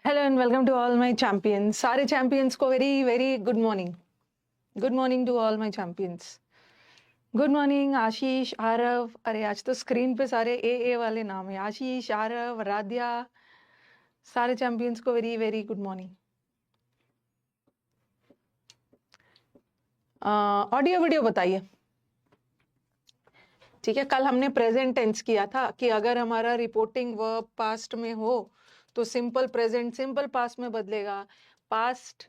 Hello and welcome to all my champions. सारे champions को very very good morning. Good morning to all my champions. Good morning Ashish, Aarav. अरे आज तो screen पे सारे ए वाले नाम है। आशीष, आरव, राध्या, सारे चैंपियंस को very very good morning. Audio video बताइए। ठीक है, कल हमने प्रेजेंट टेंस किया था कि अगर हमारा रिपोर्टिंग वर्ब पास्ट में हो तो सिंपल प्रेजेंट सिंपल पास्ट में बदलेगा, past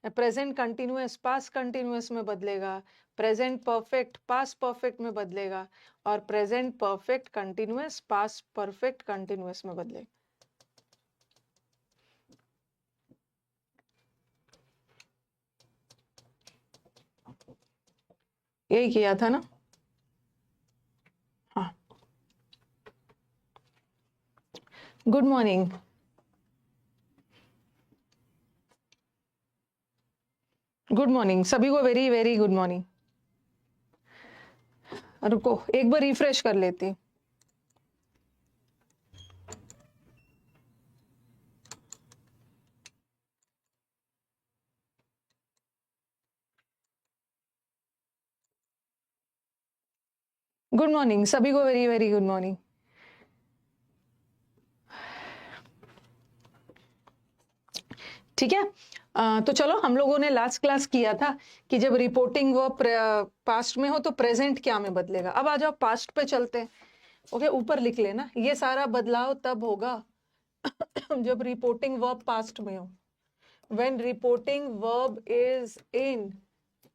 present continuous past continuous में बदलेगा, प्रेजेंट परफेक्ट पास्ट परफेक्ट में बदलेगा और present perfect continuous past perfect continuous में बदलेगा। यही किया था ना? हाँ, गुड मॉर्निंग। गुड मॉर्निंग सभी को, वेरी वेरी गुड मॉर्निंग। रुको एक बार रिफ्रेश कर लेती हूँ। गुड मॉर्निंग सभी को, वेरी वेरी गुड मॉर्निंग। ठीक है, तो चलो, हम लोगों ने लास्ट क्लास किया था कि जब रिपोर्टिंग वो पास्ट में हो तो प्रेजेंट क्या में बदलेगा। अब आ जाओ पास्ट पे चलते हैं। ओके, ऊपर लिख लेना, ये सारा बदलाव तब होगा जब रिपोर्टिंग वर्ब पास्ट में हो। When reporting verb is in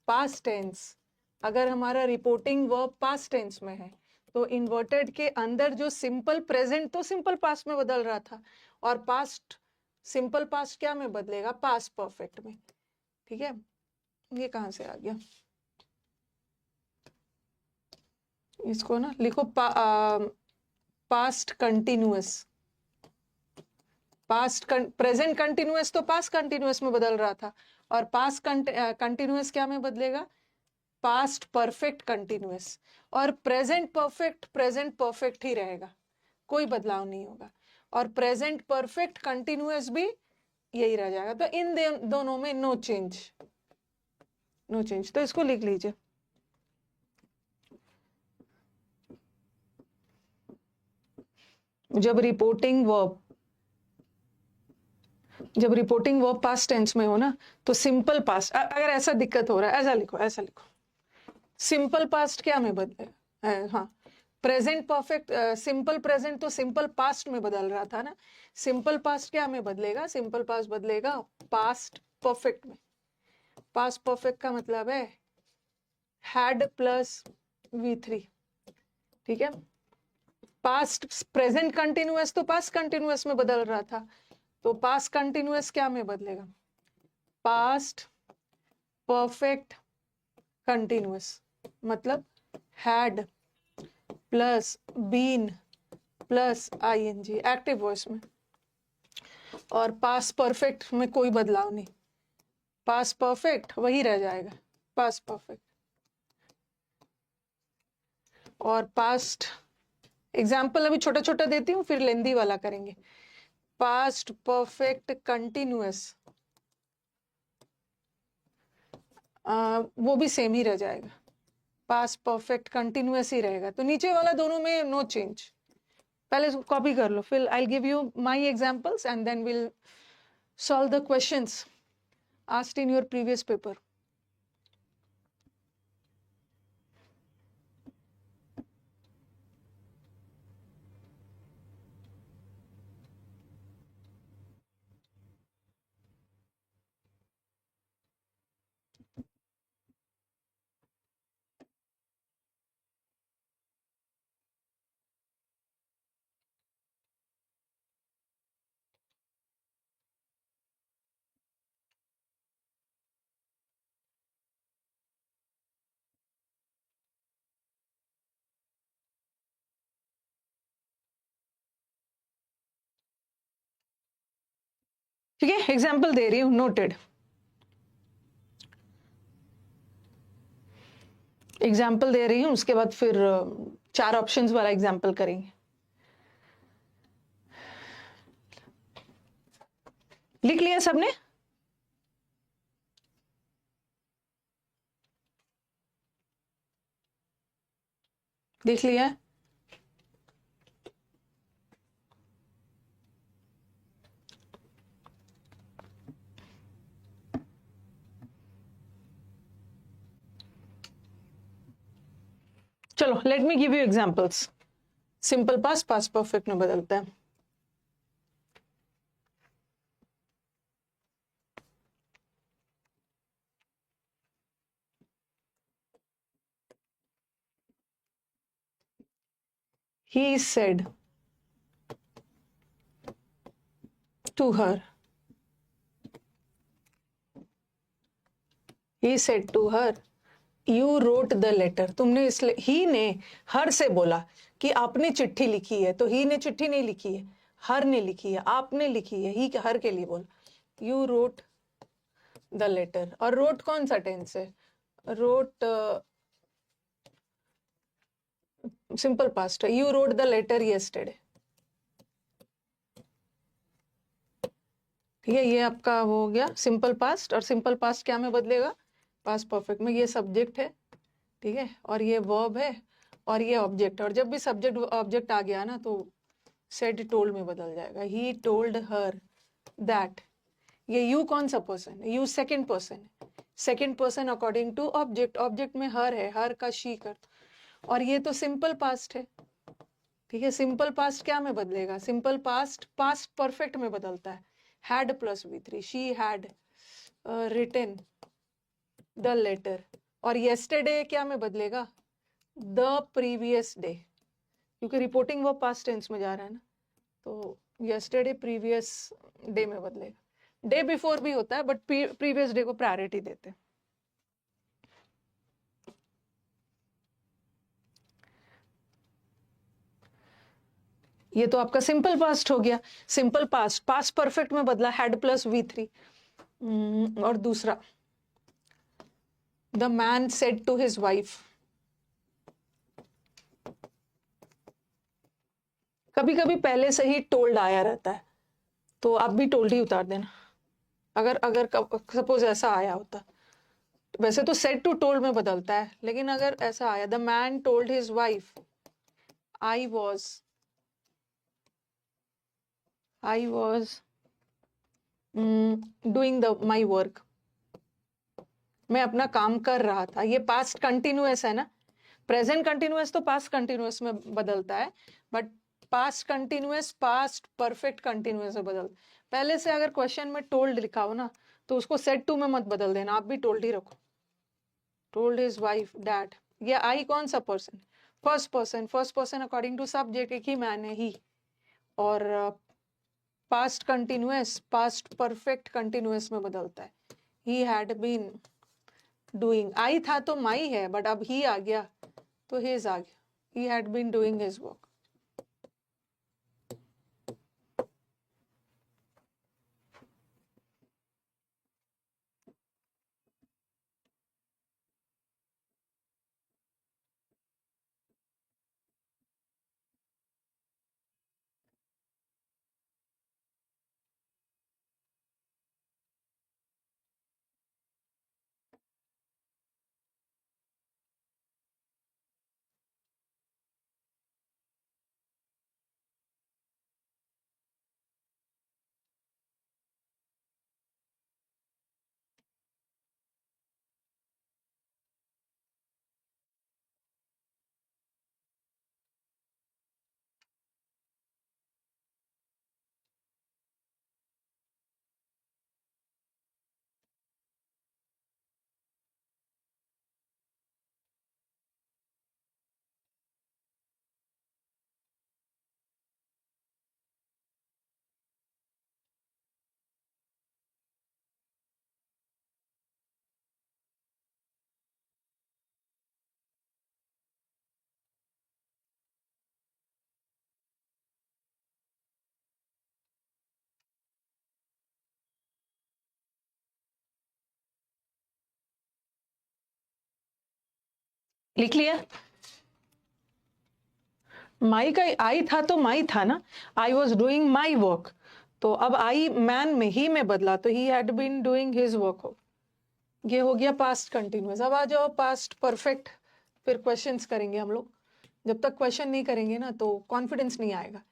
past tense, अगर हमारा रिपोर्टिंग वर्ब पास्ट टेंस में है तो इन्वर्टेड के अंदर जो सिंपल प्रेजेंट तो सिंपल पास्ट में बदल रहा था और पास्ट सिंपल पास्ट क्या में बदलेगा, पास्ट परफेक्ट में। ठीक है, ये कहां से आ गया, इसको ना लिखो past continuous. Past present continuous तो पास्ट कंटिन्यूअस में बदल रहा था और पास्ट कंटिन्यूअस क्या में बदलेगा, पास्ट परफेक्ट कंटिन्यूअस। और प्रेजेंट परफेक्ट ही रहेगा, कोई बदलाव नहीं होगा। और प्रेजेंट परफेक्ट कंटिन्यूअस भी यही रह जाएगा। तो इन दोनों में नो चेंज, नो चेंज। तो इसको लिख लीजिए, जब रिपोर्टिंग वर्ब पास्ट टेंस में हो ना तो सिंपल पास्ट, अगर ऐसा दिक्कत हो रहा है ऐसा लिखो, ऐसा लिखो, सिंपल पास्ट क्या में बदले, हाँ, प्रेजेंट परफेक्ट सिंपल प्रेजेंट तो सिंपल पास्ट में बदल रहा था ना, सिंपल पास्ट क्या में बदलेगा, सिंपल पास्ट बदलेगा पास्ट परफेक्ट में। पास्ट परफेक्ट का मतलब है हैड प्लस V3। ठीक है, पास्ट प्रेजेंट कंटिन्यूअस तो पास्ट कंटिन्यूअस में बदल रहा था, तो पास्ट कंटिन्यूअस क्या में बदलेगा, पास्ट परफेक्ट कंटिन्यूअस, मतलब had plus been plus ING active voice में। और पास्ट परफेक्ट में कोई बदलाव नहीं, पास्ट परफेक्ट वही रह जाएगा, पास्ट परफेक्ट। और पास्ट एग्जाम्पल अभी छोटा छोटा देती हूँ, फिर लेंदी वाला करेंगे। पास्ट परफेक्ट कंटिन्यूअस वो भी सेम ही रह जाएगा, पास्ट परफेक्ट कंटिन्यूअस ही रहेगा। तो नीचे वाला दोनों में नो चेंज। पहले इसको कॉपी कर लो, फिर I give you my examples and then will solve the questions asked in your previous paper. ठीक है, एग्जाम्पल दे रही हूँ, नोटेड। एग्जाम्पल दे रही हूँ, उसके बाद फिर 4 ऑप्शंस वाला एग्जाम्पल करेंगे। लिख लिया सबने? देख लिया? चलो let me give you examples. Simple past past perfect में बदलता है. He said to her. He said to her, You wrote the letter. तुमने इसलिए ही ने हर से बोला कि आपने चिट्ठी लिखी है, तो ही ने चिट्ठी नहीं लिखी है, हर ने लिखी है, आपने लिखी है. ही हर के लिए बोला. You wrote the letter. और wrote कौन सा टेंस है? wrote सिंपल पास्ट है. You wrote the letter yesterday. ठीक है, ये आपका वो हो गया सिंपल पास्ट. और सिंपल पास्ट क्या में बदलेगा? पास्ट परफेक्ट में. ये सब्जेक्ट है, ठीक है, और ये वर्ब है, और ये ऑब्जेक्ट. और जब भी सब्जेक्ट ऑब्जेक्ट आ गया ना तो सेड टोल्ड में बदल जाएगा. He told her that. ये यू कौन सा पर्सन है? यू सेकंड पर्सन है. Second person according to object. Object में हर है, हर का शी कर. और ये तो सिंपल पास्ट है. ठीक है, सिंपल पास्ट क्या में बदलेगा? सिंपल पास्ट पास्ट परफेक्ट में बदलता है. Had plus V3. She had written the letter. और येस्टरडे क्या में बदलेगा? द प्रीवियस डे, क्योंकि रिपोर्टिंग वो पास्ट टेंस में जा रहा है ना, तो येस्टरडे प्रीवियस डे में बदलेगा. डे बिफोर भी होता है बट प्रीवियस डे को प्रायोरिटी देते हैं. ये तो आपका सिंपल पास्ट हो गया. सिंपल पास्ट पास्ट परफेक्ट में बदला, हैड प्लस V3. और दूसरा, the man said to his wife. कभी कभी पहले से ही टोल्ड आया रहता है, तो आप भी टोल्ड ही उतार देना. अगर अगर सपोज ऐसा आया होता, वैसे तो सेड टू टोल्ड में बदलता है, लेकिन अगर ऐसा आया, the man told his wife I was doing my work. मैं अपना काम कर रहा था. ये पास्ट कंटिन्यूअस है ना. प्रेजेंट कंटिन्यूअस तो पास्ट कंटिन्यूअस में बदलता है, but past continuous past perfect continuous में बदल. पहले से अगर क्वेश्चन में टोल्ड लिखा हो ना, तो उसको सेड टू में मत बदल देना, आप भी टोल्ड ही रखो. Told his wife that. ये आई कौन सा person? First person. First person according to subject एक ही मैन है, ही. और past continuous past perfect continuous में बदलता है. He had been doing. I था तो माई है, बट अब ही आ गया तो हिज आ गया. He had been doing his work. लिख लिया? माई का आई था तो माई था ना. I was doing my work, तो अब आई मैन में ही में बदला, तो he had been doing his work हो, ये हो गया पास्ट कंटिन्यूअस। अब आ जाओ पास्ट परफेक्ट, फिर क्वेश्चंस करेंगे हम लोग। जब तक क्वेश्चन नहीं करेंगे ना तो कॉन्फिडेंस नहीं आएगा।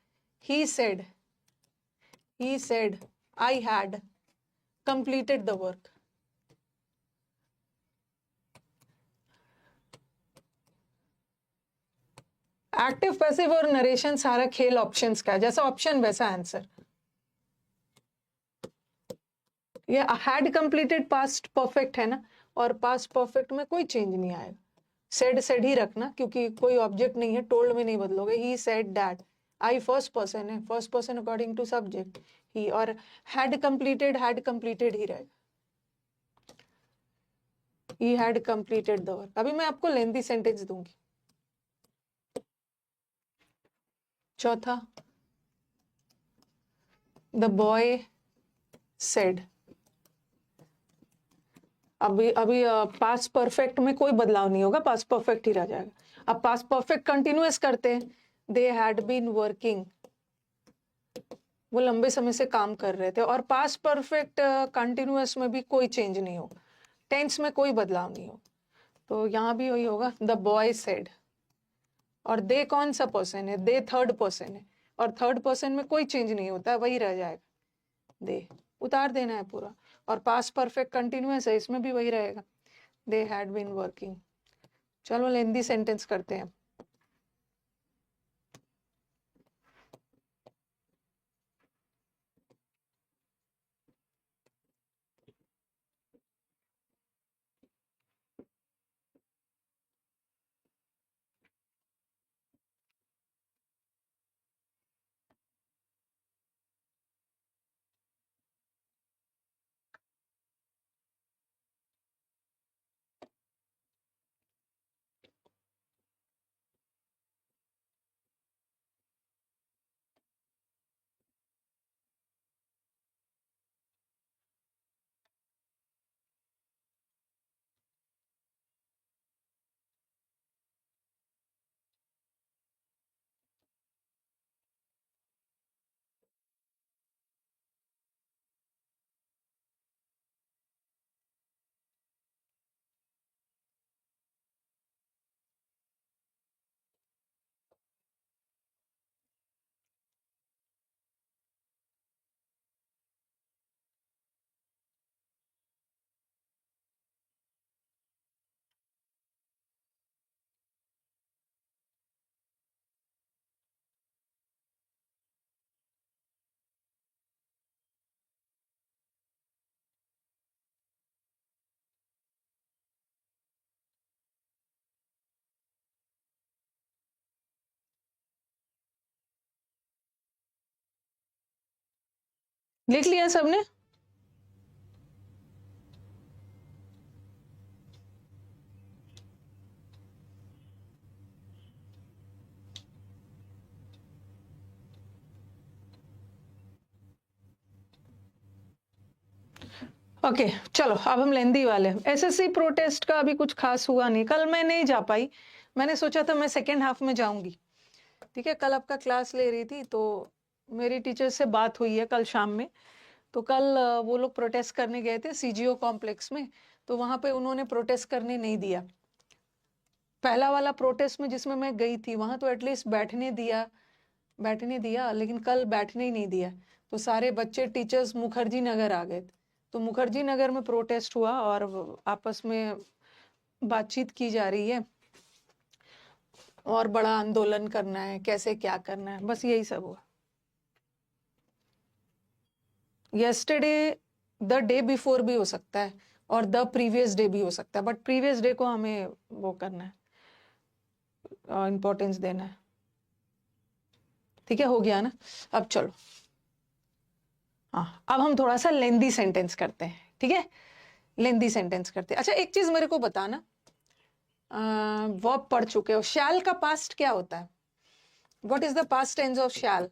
ही said I had completed the work. Active passive और नरेशन सारा खेल ऑप्शंस का है, जैसा ऑप्शन वैसा आंसर। ये हैड कंप्लीटेड पास्ट परफेक्ट है ना, और पास्ट परफेक्ट में कोई चेंज नहीं आएगा। सेड ही रखना, क्योंकि कोई ऑब्जेक्ट नहीं है, टोल्ड में नहीं बदलोगे। He said that, I first person है, first person according to subject he, और हैड कंप्लीटेड ही रहेगा। He had completed the work. अभी मैं आपको लेंथी सेंटेंस दूंगी। चौथा, द बॉय सेड। अभी पास्ट परफेक्ट में कोई बदलाव नहीं होगा, पास्ट परफेक्ट ही रह जाएगा। अब पास्ट परफेक्ट कंटिन्यूअस करते हैं। दे हैड बीन वर्किंग, वो लंबे समय से काम कर रहे थे। और पास्ट परफेक्ट कंटिन्यूअस में भी कोई चेंज नहीं हो, टेंस में कोई बदलाव नहीं हो, तो यहाँ भी वही होगा, द बॉय सेड। और दे कौन सा पर्सन है? दे थर्ड पर्सन है, और थर्ड पर्सन में कोई चेंज नहीं होता, वही रह जाएगा। दे उतार देना है पूरा। और पास्ट परफेक्ट कंटिन्यूअस है, इसमें भी वही रहेगा, दे हैड बीन वर्किंग। चलो लेंदी सेंटेंस करते हैं। लिख लिया सबने? ओके चलो अब हम लेंदी वाले। एसएससी प्रोटेस्ट का अभी कुछ खास हुआ नहीं, कल मैं नहीं जा पाई। मैंने सोचा था मैं सेकेंड हाफ में जाऊंगी, ठीक है। कल आपका क्लास ले रही थी, तो मेरी टीचर से बात हुई है कल शाम में। तो कल वो लोग प्रोटेस्ट करने गए थे सीजीओ कॉम्प्लेक्स में, तो वहां पे उन्होंने प्रोटेस्ट करने नहीं दिया। पहला वाला प्रोटेस्ट में जिसमें मैं गई थी, वहां तो एटलीस्ट बैठने दिया, लेकिन कल बैठने ही नहीं दिया। तो सारे बच्चे टीचर्स मुखर्जी नगर आ गए थे। तो मुखर्जी नगर में प्रोटेस्ट हुआ और आपस में बातचीत की जा रही है, और बड़ा आंदोलन करना है, कैसे क्या करना है, बस यही सब हुआ। येस्टरडे द डे बिफोर भी हो सकता है, और द प्रीवियस डे भी हो सकता है, बट प्रीवियस डे को हमें वो करना है, इंपॉर्टेंस देना है, ठीक है। हो गया ना? अब चलो, हाँ अब हम थोड़ा सा लेंदी सेंटेंस करते हैं, ठीक है। लेंदी सेंटेंस करते हैं। अच्छा एक चीज मेरे को बताना, वर्ब पढ़ चुके हो, शैल का पास्ट क्या होता है? What is the past tense of shall?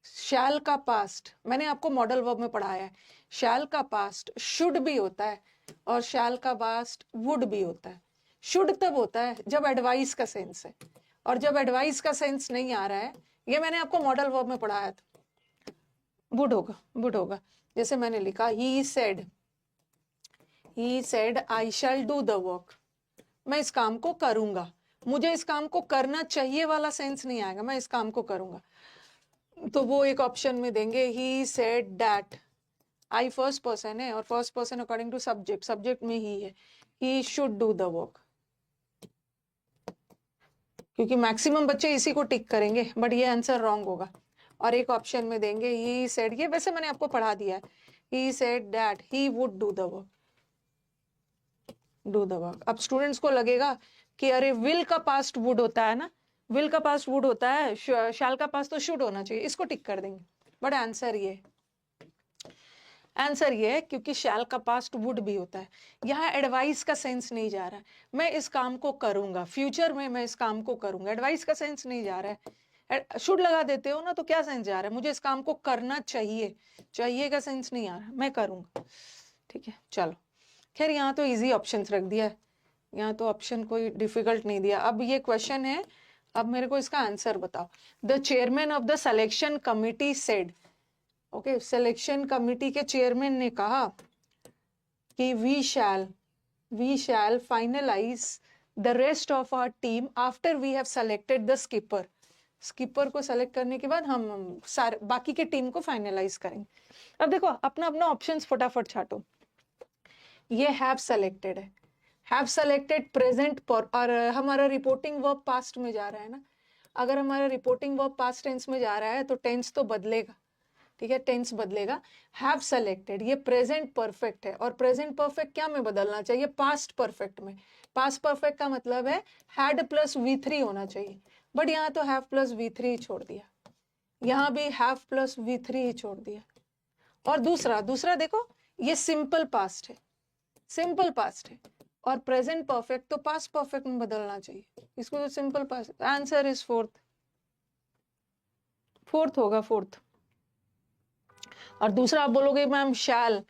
Shall का पास्ट मैंने आपको मॉडल वर्ब में पढ़ाया है। शैल का पास्ट शुड भी होता है, और शैल का पास्ट वुड भी होता है। शुड तब होता है जब एडवाइस का सेंस है, और जब एडवाइस का सेंस नहीं आ रहा है, ये मैंने आपको मॉडल वर्ब में पढ़ाया था। वुड होगा, वुड होगा। जैसे मैंने लिखा ही said I shall do the work, मैं इस काम को करूंगा, मुझे इस काम को करना चाहिए वाला सेंस नहीं आएगा, मैं इस काम को करूंगा। तो वो एक ऑप्शन में देंगे he said that, I first person है और first person according to subject, subject में ही है, he should do the work, क्योंकि मैक्सिमम बच्चे इसी को टिक करेंगे, बट ये आंसर रॉन्ग होगा। और एक ऑप्शन में देंगे ही सेड, ये वैसे मैंने आपको पढ़ा दिया है, ही said that he would do the work, do the work. अब स्टूडेंट्स को लगेगा कि अरे विल का पास्ट वुड होता है ना, विल का पास्ट वुड होता है, शैल का पास्ट तो शुड होना चाहिए, इसको टिक कर देंगे। बट आंसर ये है क्योंकि शैल का पास्ट वुड भी होता है। यहाँ एडवाइस का सेंस नहीं जा रहा है, मैं इस काम को करूंगा, फ्यूचर में मैं इस काम को करूंगा, एडवाइस का सेंस नहीं जा रहा है। शुड लगा देते हो ना तो क्या सेंस जा रहा है, मुझे इस काम को करना चाहिए, चाहिए का सेंस नहीं आ रहा, मैं करूंगा। ठीक है, चलो खैर यहाँ तो इजी ऑप्शन रख दिया है, यहाँ तो ऑप्शन कोई डिफिकल्ट नहीं दिया। अब ये क्वेश्चन है, अब मेरे को इसका आंसर बताओ। The chairman of the selection committee said, okay, selection committee के चेयरमैन ने कहा कि we shall finalise the rest of our team after we have selected the skipper, skipper को सेलेक्ट करने के बाद हम सारे बाकी के टीम को फाइनलाइज करेंगे। अब देखो अपना अपना ऑप्शंस फटाफट छाटो। ये हैव सेलेक्टेड है, हैव सेलेक्टेड प्रेजेंट पर, और हमारा रिपोर्टिंग वर्ब पास्ट में जा रहा है ना, अगर हमारा रिपोर्टिंग वर्ब पास्ट टेंस में जा रहा है तो टेंस तो बदलेगा, ठीक है, टेंस बदलेगा। हैव सेलेक्टेड ये प्रेजेंट परफेक्ट है, और प्रेजेंट परफेक्ट क्या में बदलना चाहिए, पास्ट परफेक्ट में। पास्ट परफेक्ट का मतलब है हैड प्लस V3 होना चाहिए, बट यहाँ तो हैव प्लस V3 ही छोड़ दिया, यहाँ भी हैव प्लस V3 ही छोड़ दिया। और दूसरा देखो, ये सिंपल पास्ट है, सिंपल पास्ट है, और प्रेजेंट परफेक्ट तो पास्ट परफेक्ट में बदलना चाहिए, इसको तो simple past. Answer is fourth होगा, फोर्थ। और दूसरा आप बोलोगे मैम शैल,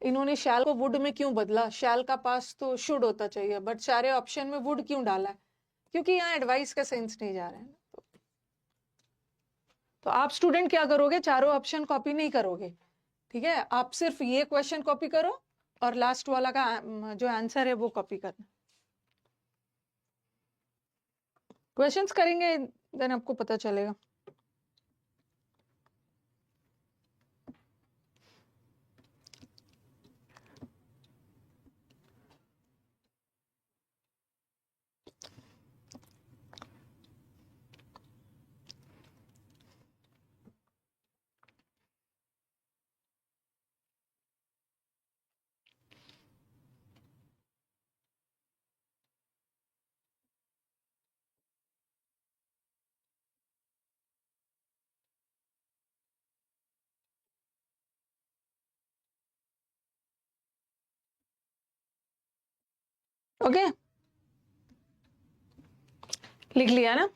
इन्होंने शैल को वुड में क्यों बदला, शैल का पास तो शुड होता चाहिए, बट सारे ऑप्शन में वुड क्यों डाला है, क्योंकि यहाँ एडवाइस का सेंस नहीं जा रहा है। तो आप स्टूडेंट क्या करोगे, चारों ऑप्शन कॉपी नहीं करोगे, ठीक है, आप सिर्फ ये क्वेश्चन कॉपी करो और लास्ट वाला का जो आंसर है वो कॉपी करना। क्वेश्चंस करेंगे देन आपको पता चलेगा। ओके, लिख लिया ना।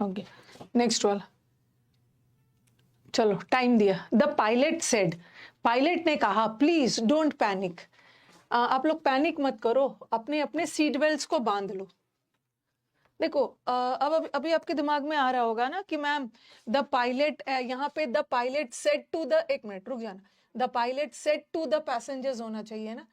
ओके, नेक्स्ट वाला, चलो टाइम दिया। द पायलट सेड, पायलट ने कहा प्लीज डोंट पैनिक, आप लोग पैनिक मत करो, अपने अपने सीट बेल्ट को बांध लो। देखो अब अभी आपके दिमाग में आ रहा होगा ना कि मैम द पायलट, यहाँ पे the pilot said to the, एक मिनट रुक जाना, the pilot said to the passengers होना चाहिए ना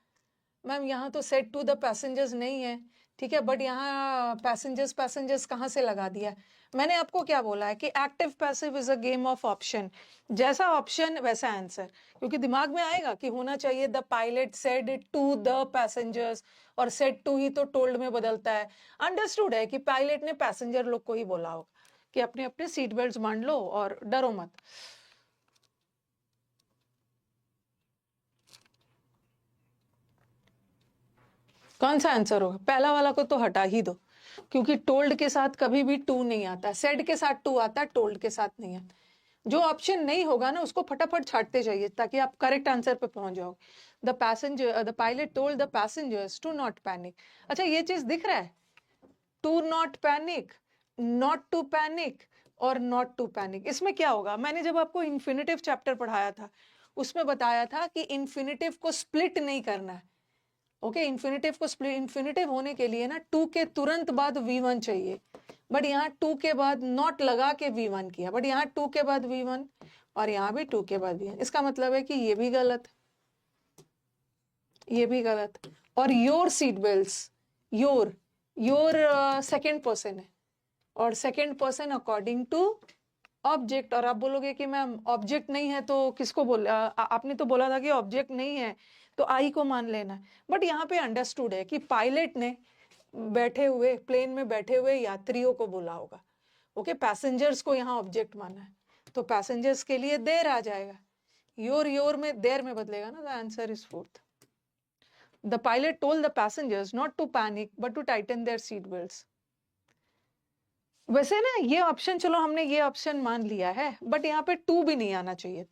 मैम, यहाँ तो सेड टू द पैसेंजर्स नहीं है, ठीक है, बट यहाँ पैसेंजर्स कहाँ से लगा दिया है। मैंने आपको क्या बोला है कि active passive is a game of option, जैसा ऑप्शन वैसा आंसर, क्योंकि दिमाग में आएगा कि होना चाहिए the pilot said to the passengers, और सेड टू ही तो टोल्ड में बदलता है। अंडरस्टूड है कि पायलट ने पैसेंजर लोग को ही बोला होगा कि अपने अपने सीट बेल्ट बांध लो और डरो मत। कौन सा आंसर होगा, पहला वाला को तो हटा ही दो, क्योंकि टोल्ड के साथ कभी भी टू नहीं आता, सेड के साथ टू आता है, टोल्ड के साथ नहीं आता। जो ऑप्शन नहीं होगा ना उसको फटाफट छाटते जाइए ताकि आप करेक्ट आंसर पे पहुंच जाओ। The pilot told the passengers to not panic. अच्छा ये चीज दिख रहा है, to not panic, not to panic और नॉट टू पैनिक, इसमें क्या होगा, मैंने जब आपको इन्फिनेटिव चैप्टर पढ़ाया था उसमें बताया था कि इन्फिनिटिव को स्प्लिट नहीं करना है। ओके, इन्फिनिटिव को स्प्लिट, इन्फिनिटिव होने के लिए ना 2 के तुरंत बाद V1 चाहिए, बट यहाँ 2 के बाद नॉट लगा के V1 किया, बट यहाँ 2 के बाद V1 और यहाँ भी 2 के बाद V1। इसका मतलब है कि ये भी गलत, ये भी गलत। और your seat belts, your second person है, और second person according to object. और आप बोलोगे कि मैम ऑब्जेक्ट नहीं है तो किसको आपने तो बोला था कि ऑब्जेक्ट नहीं है तो आई को मान लेना है। बट यहाँ पे अंडरस्टूड है कि पायलट ने बैठे हुए प्लेन में बैठे हुए यात्रियों को बोला होगा। ओके, पैसेंजर्स को यहाँ ऑब्जेक्ट माना है, तो पैसेंजर्स के लिए देर आ जाएगा, योर में देर में बदलेगा ना। The answer is fourth. The pilot told the passengers not to panic but to tighten their seat belts. वैसे ना ये ऑप्शन, चलो हमने ये ऑप्शन मान लिया है, बट यहाँ पे टू भी नहीं आना चाहिए।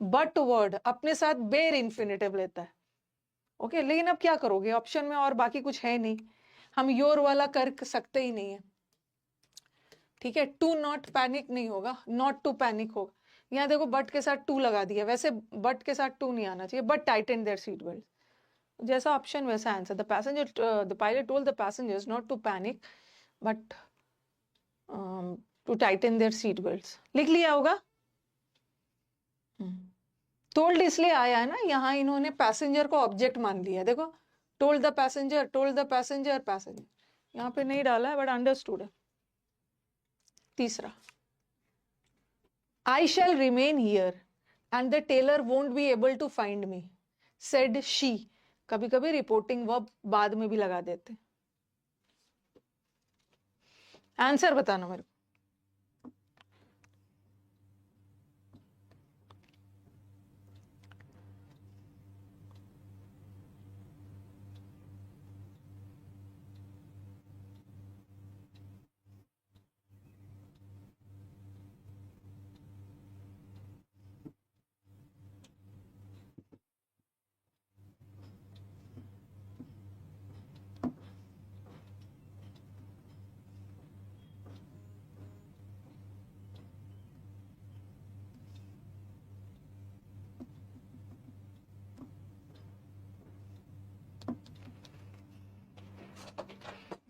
बट वर्ड अपने साथ बेर इन्फिनिटिव लेता है। ओके, लेकिन अब क्या करोगे, ऑप्शन में और बाकी कुछ है नहीं, हम योर वाला कर सकते ही नहीं है। ठीक है, टू नॉट पैनिक नहीं होगा, नॉट टू पैनिक होगा। यहाँ देखो बट के साथ टू लगा दिया, वैसे बट के साथ टू नहीं आना चाहिए, but tighten their seat belt. जैसा ऑप्शन वैसा answer. The pilot told the passengers not to panic but to tighten their seat belts. लिख लिया होगा। टोल्ड इसलिए आया है ना, यहाँ इन्होंने पैसेंजर को ऑब्जेक्ट मान लिया। देखो, told the passenger, told the passenger, passenger यहाँ पे नहीं डाला है, बट अंडरस्टूड है। तीसरा, I shall remain here and the tailor won't be able to find me said she. कभी कभी रिपोर्टिंग वर्ब बाद में भी लगा देते। आंसर बताना मेरे को।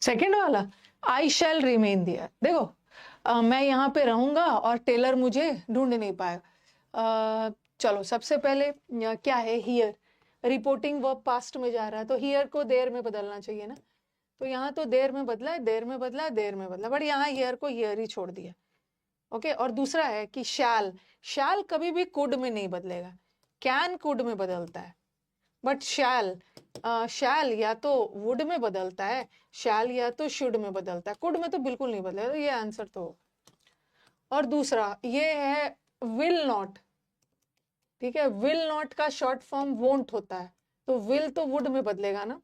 सेकेंड वाला, आई शैल रिमेन दिया। देखो मैं यहाँ पे रहूंगा और टेलर मुझे ढूंढ नहीं पाएगा। चलो सबसे पहले क्या है, हियर, रिपोर्टिंग वर्ब पास्ट में जा रहा है तो हियर को देर में बदलना चाहिए ना। तो यहाँ तो देर में बदला है, देर में बदला है, देर में बदला, बट यहाँ हियर को हियर ही छोड़ दिया। ओके, और दूसरा है कि शैल, शैल कभी भी कुड में नहीं बदलेगा, कैन कुड में बदलता है, बट शैल या तो वुड में बदलता है, शैल या तो शुड में बदलता है, कुड में तो बिल्कुल नहीं बदलेगा। तो ये आंसर तो। और दूसरा ये है विल नॉट। ठीक है, विल नॉट का शॉर्ट फॉर्म वोंट होता है, तो विल तो वुड में बदलेगा ना,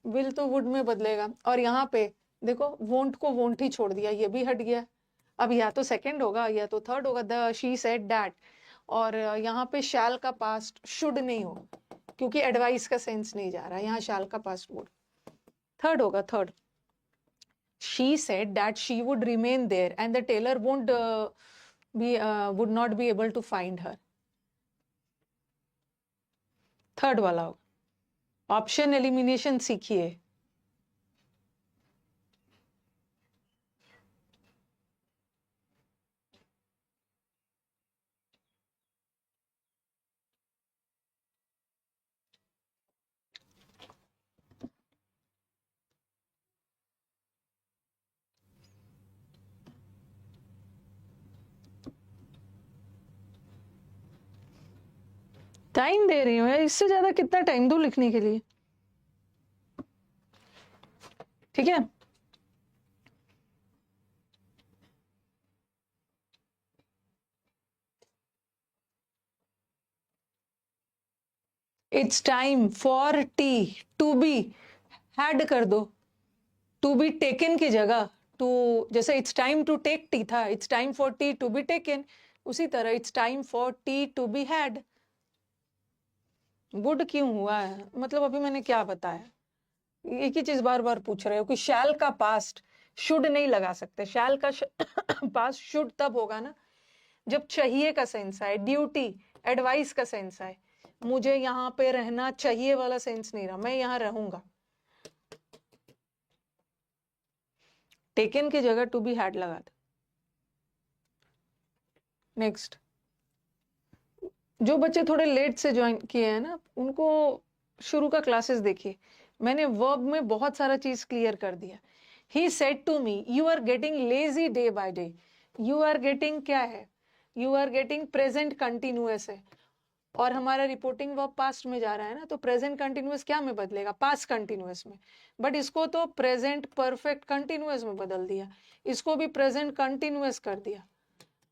विल तो वुड में बदलेगा। और यहाँ पे देखो वोंट को वोंट ही छोड़ दिया, ये भी हट गया। अब या तो सेकंड होगा या तो थर्ड होगा, द शी सेड दैट। और यहाँ पे शैल का पास्ट शुड नहीं हो, क्योंकि एडवाइस का सेंस नहीं जा रहा, यहाँ शैल का पास्ट वुड। थर्ड होगा, third. She said that she would remain there and the tailor would not be able to find her. Third वाला होगा। ऑप्शन एलिमिनेशन सीखिए। टाइम दे रही हूँ, इससे ज्यादा कितना टाइम दूं लिखने के लिए। ठीक है, it's time for tea to be, had कर दो, टू बी टेकन की जगह टू, जैसे it's time to take tea था, it's time for tea to be taken, उसी तरह it's time for tea to be had. Would क्यों हुआ है, मतलब अभी मैंने क्या बताया, एक ही चीज बार बार पूछ रहे हो कि शैल का पास्ट शुड नहीं लगा सकते। शैल का पास्ट शुड तब होगा ना जब चाहिए का सेंस आए, ड्यूटी, एडवाइस का सेंस है, मुझे यहाँ पे रहना चाहिए वाला सेंस नहीं रहा, मैं यहाँ रहूंगा। टेकन की जगह टू बी हैड लगा दे। नेक्स्ट, जो बच्चे थोड़े लेट से ज्वाइन किए हैं ना, उनको शुरू का क्लासेस देखिए, मैंने वर्ब में बहुत सारा चीज क्लियर कर दिया। He said to me you are getting lazy day by day. You are getting क्या है, you are getting present continuous है, और हमारा रिपोर्टिंग वर्ब पास्ट में जा रहा है ना, तो प्रेजेंट कंटिन्यूअस क्या में बदलेगा, पास्ट कंटिन्यूअस में। बट इसको तो प्रेजेंट परफेक्ट कंटिन्यूअस में बदल दिया, इसको भी प्रेजेंट कंटिन्यूअस कर दिया,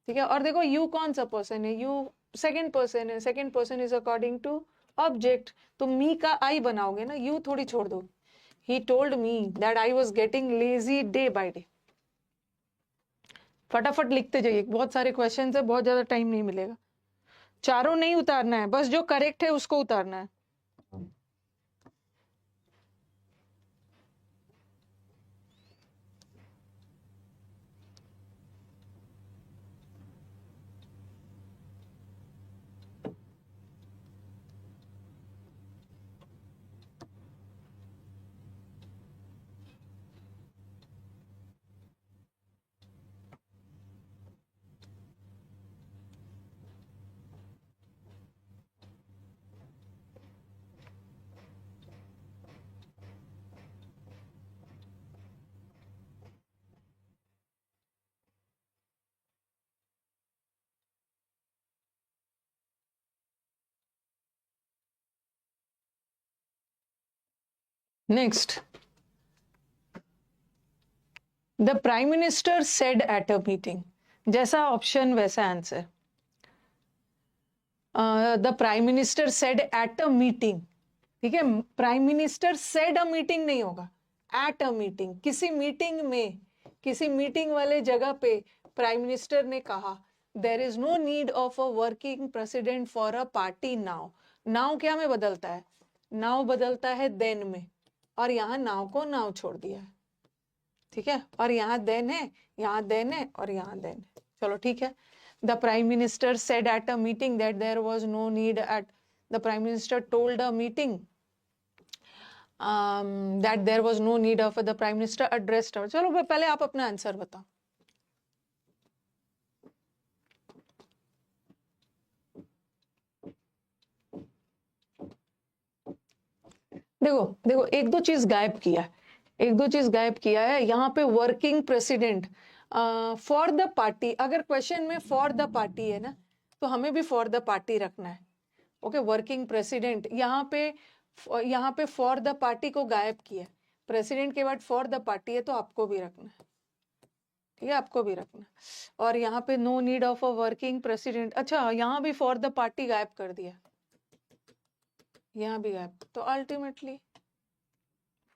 ठीक है। और देखो यू कौन सा पर्सन है, यू सेकेंड पर्सन है, second person is according to object, तो मी का आई बनाओगे ना, यू थोड़ी छोड़ दो। He told me that I was getting lazy day by day. फटाफट लिखते जाइए, बहुत सारे क्वेश्चन है, बहुत ज्यादा टाइम नहीं मिलेगा। चारों नहीं उतारना है, बस जो करेक्ट है उसको उतारना है। Next, the prime minister said at a meeting, जैसा ऑप्शन वैसा answer. The prime minister said at a meeting, ठीक है, prime minister said a meeting नहीं होगा, एट अ मीटिंग, किसी मीटिंग में, किसी मीटिंग वाले जगह पे प्राइम मिनिस्टर ने कहा there is no need of a working president for a party now. Now क्या में बदलता है, नाउ बदलता है देन में, और यहाँ नाउ को नाउ छोड़ दिया है, ठीक है, और यहाँ देन है, यहाँ देन है, और यहाँ देन है। चलो ठीक है। The prime minister said at a meeting that there was no need at, the prime minister told a meeting that there was no need of the prime minister addressed her। चलो पहले आप अपना answer बताओ। देखो देखो, एक दो चीज गायब किया है, एक दो चीज गायब किया है यहाँ पे, working president for the party. अगर क्वेश्चन में फॉर द पार्टी है ना, तो हमें भी फॉर द पार्टी रखना है। ओके, वर्किंग प्रेसिडेंट, यहाँ पे फॉर द पार्टी को गायब किया, प्रेसिडेंट के बाद फॉर द पार्टी है, तो आपको भी रखना है, ठीक है, आपको भी रखना। और यहाँ पे no need of a working president, अच्छा यहाँ भी फॉर द पार्टी गायब कर दिया, यहाँ भी गायब, तो अल्टीमेटली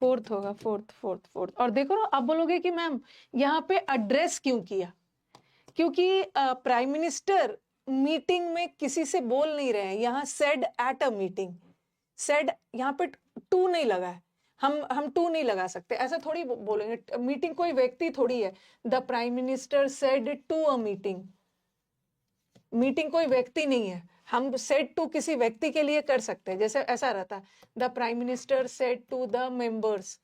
फोर्थ होगा, फोर्थ फोर्थ फोर्थ। और देखो ना, आप बोलोगे कि मैम यहाँ पे एड्रेस क्यों किया, क्योंकि प्राइम मिनिस्टर मीटिंग में किसी से बोल नहीं रहे हैं, यहाँ said at a meeting, said यहाँ पे टू नहीं लगा है, हम टू नहीं लगा सकते, ऐसा थोड़ी बोलेंगे, मीटिंग कोई व्यक्ति थोड़ी है। The prime minister said to a meeting, meeting कोई व्यक्ति नहीं है, हम सेड टू किसी व्यक्ति के लिए कर सकते हैं, जैसे ऐसा रहता है, the prime minister said to the members,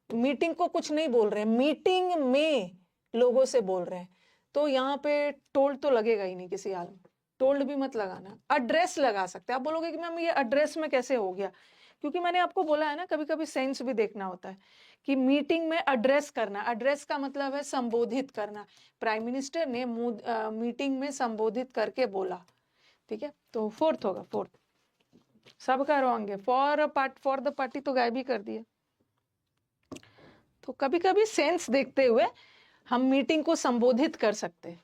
meeting को कुछ नहीं बोल रहे हैं, मीटिंग में लोगों से बोल रहे हैं, तो यहाँ पे टोल्ड तो लगेगा ही नहीं किसी हाल में, टोल्ड भी मत लगाना, एड्रेस लगा सकते हैं। आप बोलोगे कि मैम ये एड्रेस में कैसे हो गया, क्योंकि मैंने आपको बोला है ना, कभी कभी सेंस भी देखना होता है कि मीटिंग में एड्रेस करना, एड्रेस का मतलब है संबोधित करना, प्राइम मिनिस्टर ने मीटिंग में संबोधित करके बोला, ठीक है, तो फोर्थ होगा, फोर्थ। सबका रॉन्ग है, फॉर द पार्टी तो गायब ही कर दिया। तो कभी कभी सेंस देखते हुए हम मीटिंग को संबोधित कर सकते हैं,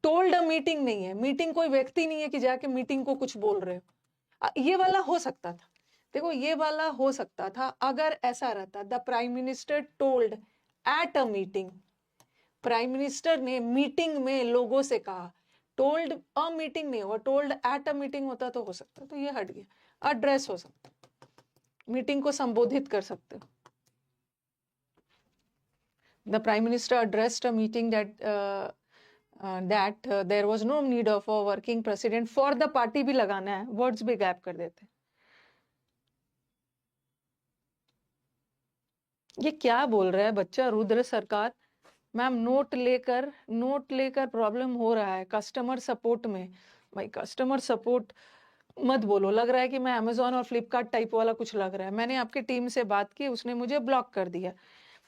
टोल्ड अ मीटिंग नहीं है, मीटिंग कोई व्यक्ति नहीं है कि जाके मीटिंग को कुछ बोल रहे हो। ये वाला हो सकता था, देखो ये वाला हो सकता था अगर ऐसा रहता, the prime minister told eight a meeting, prime minister ने मीटिंग में लोगों से कहा, टोल्ड अ मीटिंग नहीं होगा, टोल्ड एट अ मीटिंग होता तो हो सकता, तो ये हट गया। एड्रेस हो सकता, मीटिंग को संबोधित कर सकते हो। The Prime Minister addressed a meeting that that there was no need of a working president for the party भी लगाना है, वर्ड्स भी गैप कर देते हैं। ये क्या बोल रहा है बच्चा? रुद्र सरकार मैम नोट लेकर प्रॉब्लम हो रहा है कस्टमर सपोर्ट में। भाई कस्टमर सपोर्ट मत बोलो, लग रहा है कि मैं अमेजोन और फ्लिपकार्ट टाइप वाला कुछ लग रहा है। मैंने आपकी टीम से बात की, उसने मुझे ब्लॉक कर दिया।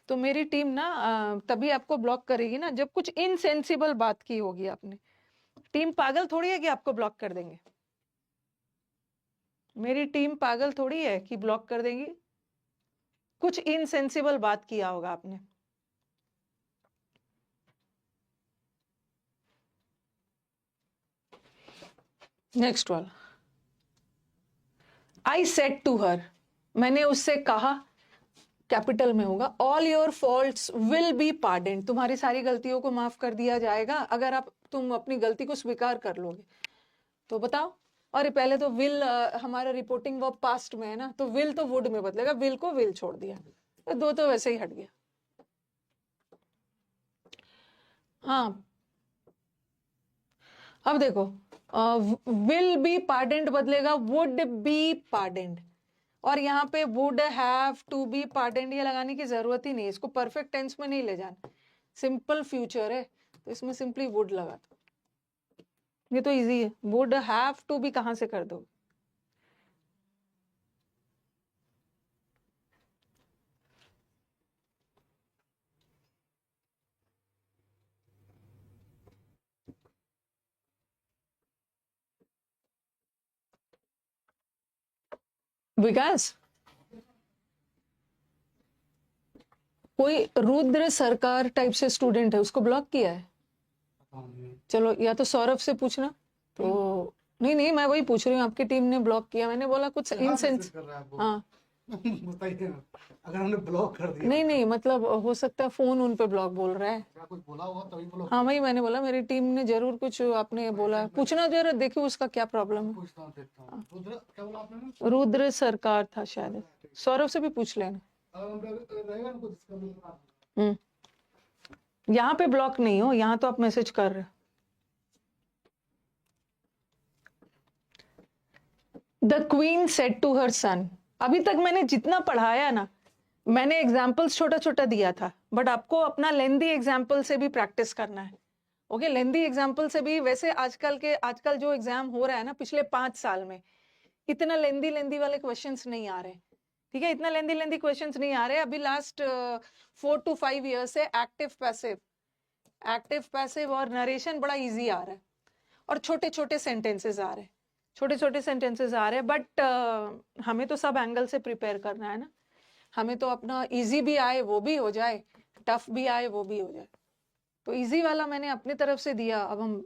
तो मेरी टीम ना तभी आपको ब्लॉक करेगी ना जब कुछ इनसेंसिबल बात की होगी आपने। टीम पागल थोड़ी है कि आपको ब्लॉक कर देंगे। मेरी टीम पागल थोड़ी है कि ब्लॉक कर देंगी। कुछ इनसेंसिबल बात किया होगा आपने। नेक्स्ट वाला, आई सेड टू हर, मैंने उससे कहा, कैपिटल में होगा, all your faults will be pardoned, तुम्हारी सारी गलतियों को माफ कर दिया जाएगा अगर तुम अपनी गलती को स्वीकार कर लोगे। तो बताओ। और पहले तो विल हमारा रिपोर्टिंग वर्ब पास्ट में है ना, तो विल तो वुड में बदलेगा, विल को विल छोड़ दिया, तो दो तो वैसे ही हट गया। हाँ अब देखो, विल बी पार्डेंड बदलेगा वुड बी पार्डेंड, और यहाँ पे वुड हैव टू बी पार्डेंड ये लगाने की जरूरत ही नहीं, इसको परफेक्ट टेंस में नहीं ले जाना, सिंपल फ्यूचर है तो इसमें सिंपली वुड लगा दो। ये तो इजी है, वुड हैव टू बी कहां से कर दो। विकास, कोई रुद्र सरकार टाइप से स्टूडेंट है, उसको ब्लॉक किया है? चलो या तो सौरभ से पूछना। तो नहीं मैं वही पूछ रही हूँ, आपकी टीम ने ब्लॉक किया, मैंने बोला कुछ इनसेंस। हाँ बताइए ना, अगर हमने ब्लॉक कर दिया नहीं मतलब हो सकता है फोन उन पे ब्लॉक बोल रहा है। क्या कुछ बोला होगा तभी ब्लॉक। हाँ वही मैंने बोला, मेरी टीम ने जरूर कुछ आपने बोला, पूछना जरा, देखिए उसका क्या प्रॉब्लम है। पूछता हूँ, देखता हूँ। रुद्र क्या बोला आपने? रुद्र सरकार था शायद, सौरभ से भी पूछ लेना। रहेगा ना कुछ इसका भी। यहाँ पे ब्लॉक नहीं हो, यहाँ तो आप मैसेज कर रहे हो। The queen said to her son, अभी तक मैंने जितना पढ़ाया ना, मैंने एग्जाम्पल्स छोटा छोटा दिया था, बट आपको अपना लेंदी एग्जाम्पल से भी प्रैक्टिस करना है। ओके, लेंदी एग्जाम्पल से भी, वैसे आजकल जो एग्जाम हो रहा है ना पिछले 5 साल में, इतना लेंदी वाले क्वेश्चंस नहीं आ रहे। ठीक है, इतना लेंदी क्वेश्चंस नहीं आ रहे। अभी लास्ट 4 to 5 ईयर से एक्टिव पैसिव और नरेशन बड़ा इजी आ रहा है, और छोटे छोटे सेंटेंसेस आ रहे हैं, बट हमें तो सब एंगल से प्रिपेयर करना है ना। हमें तो अपना इजी भी आए वो भी हो जाए, टफ भी आए वो भी हो जाए। तो इजी वाला मैंने अपनी तरफ से दिया। अब हम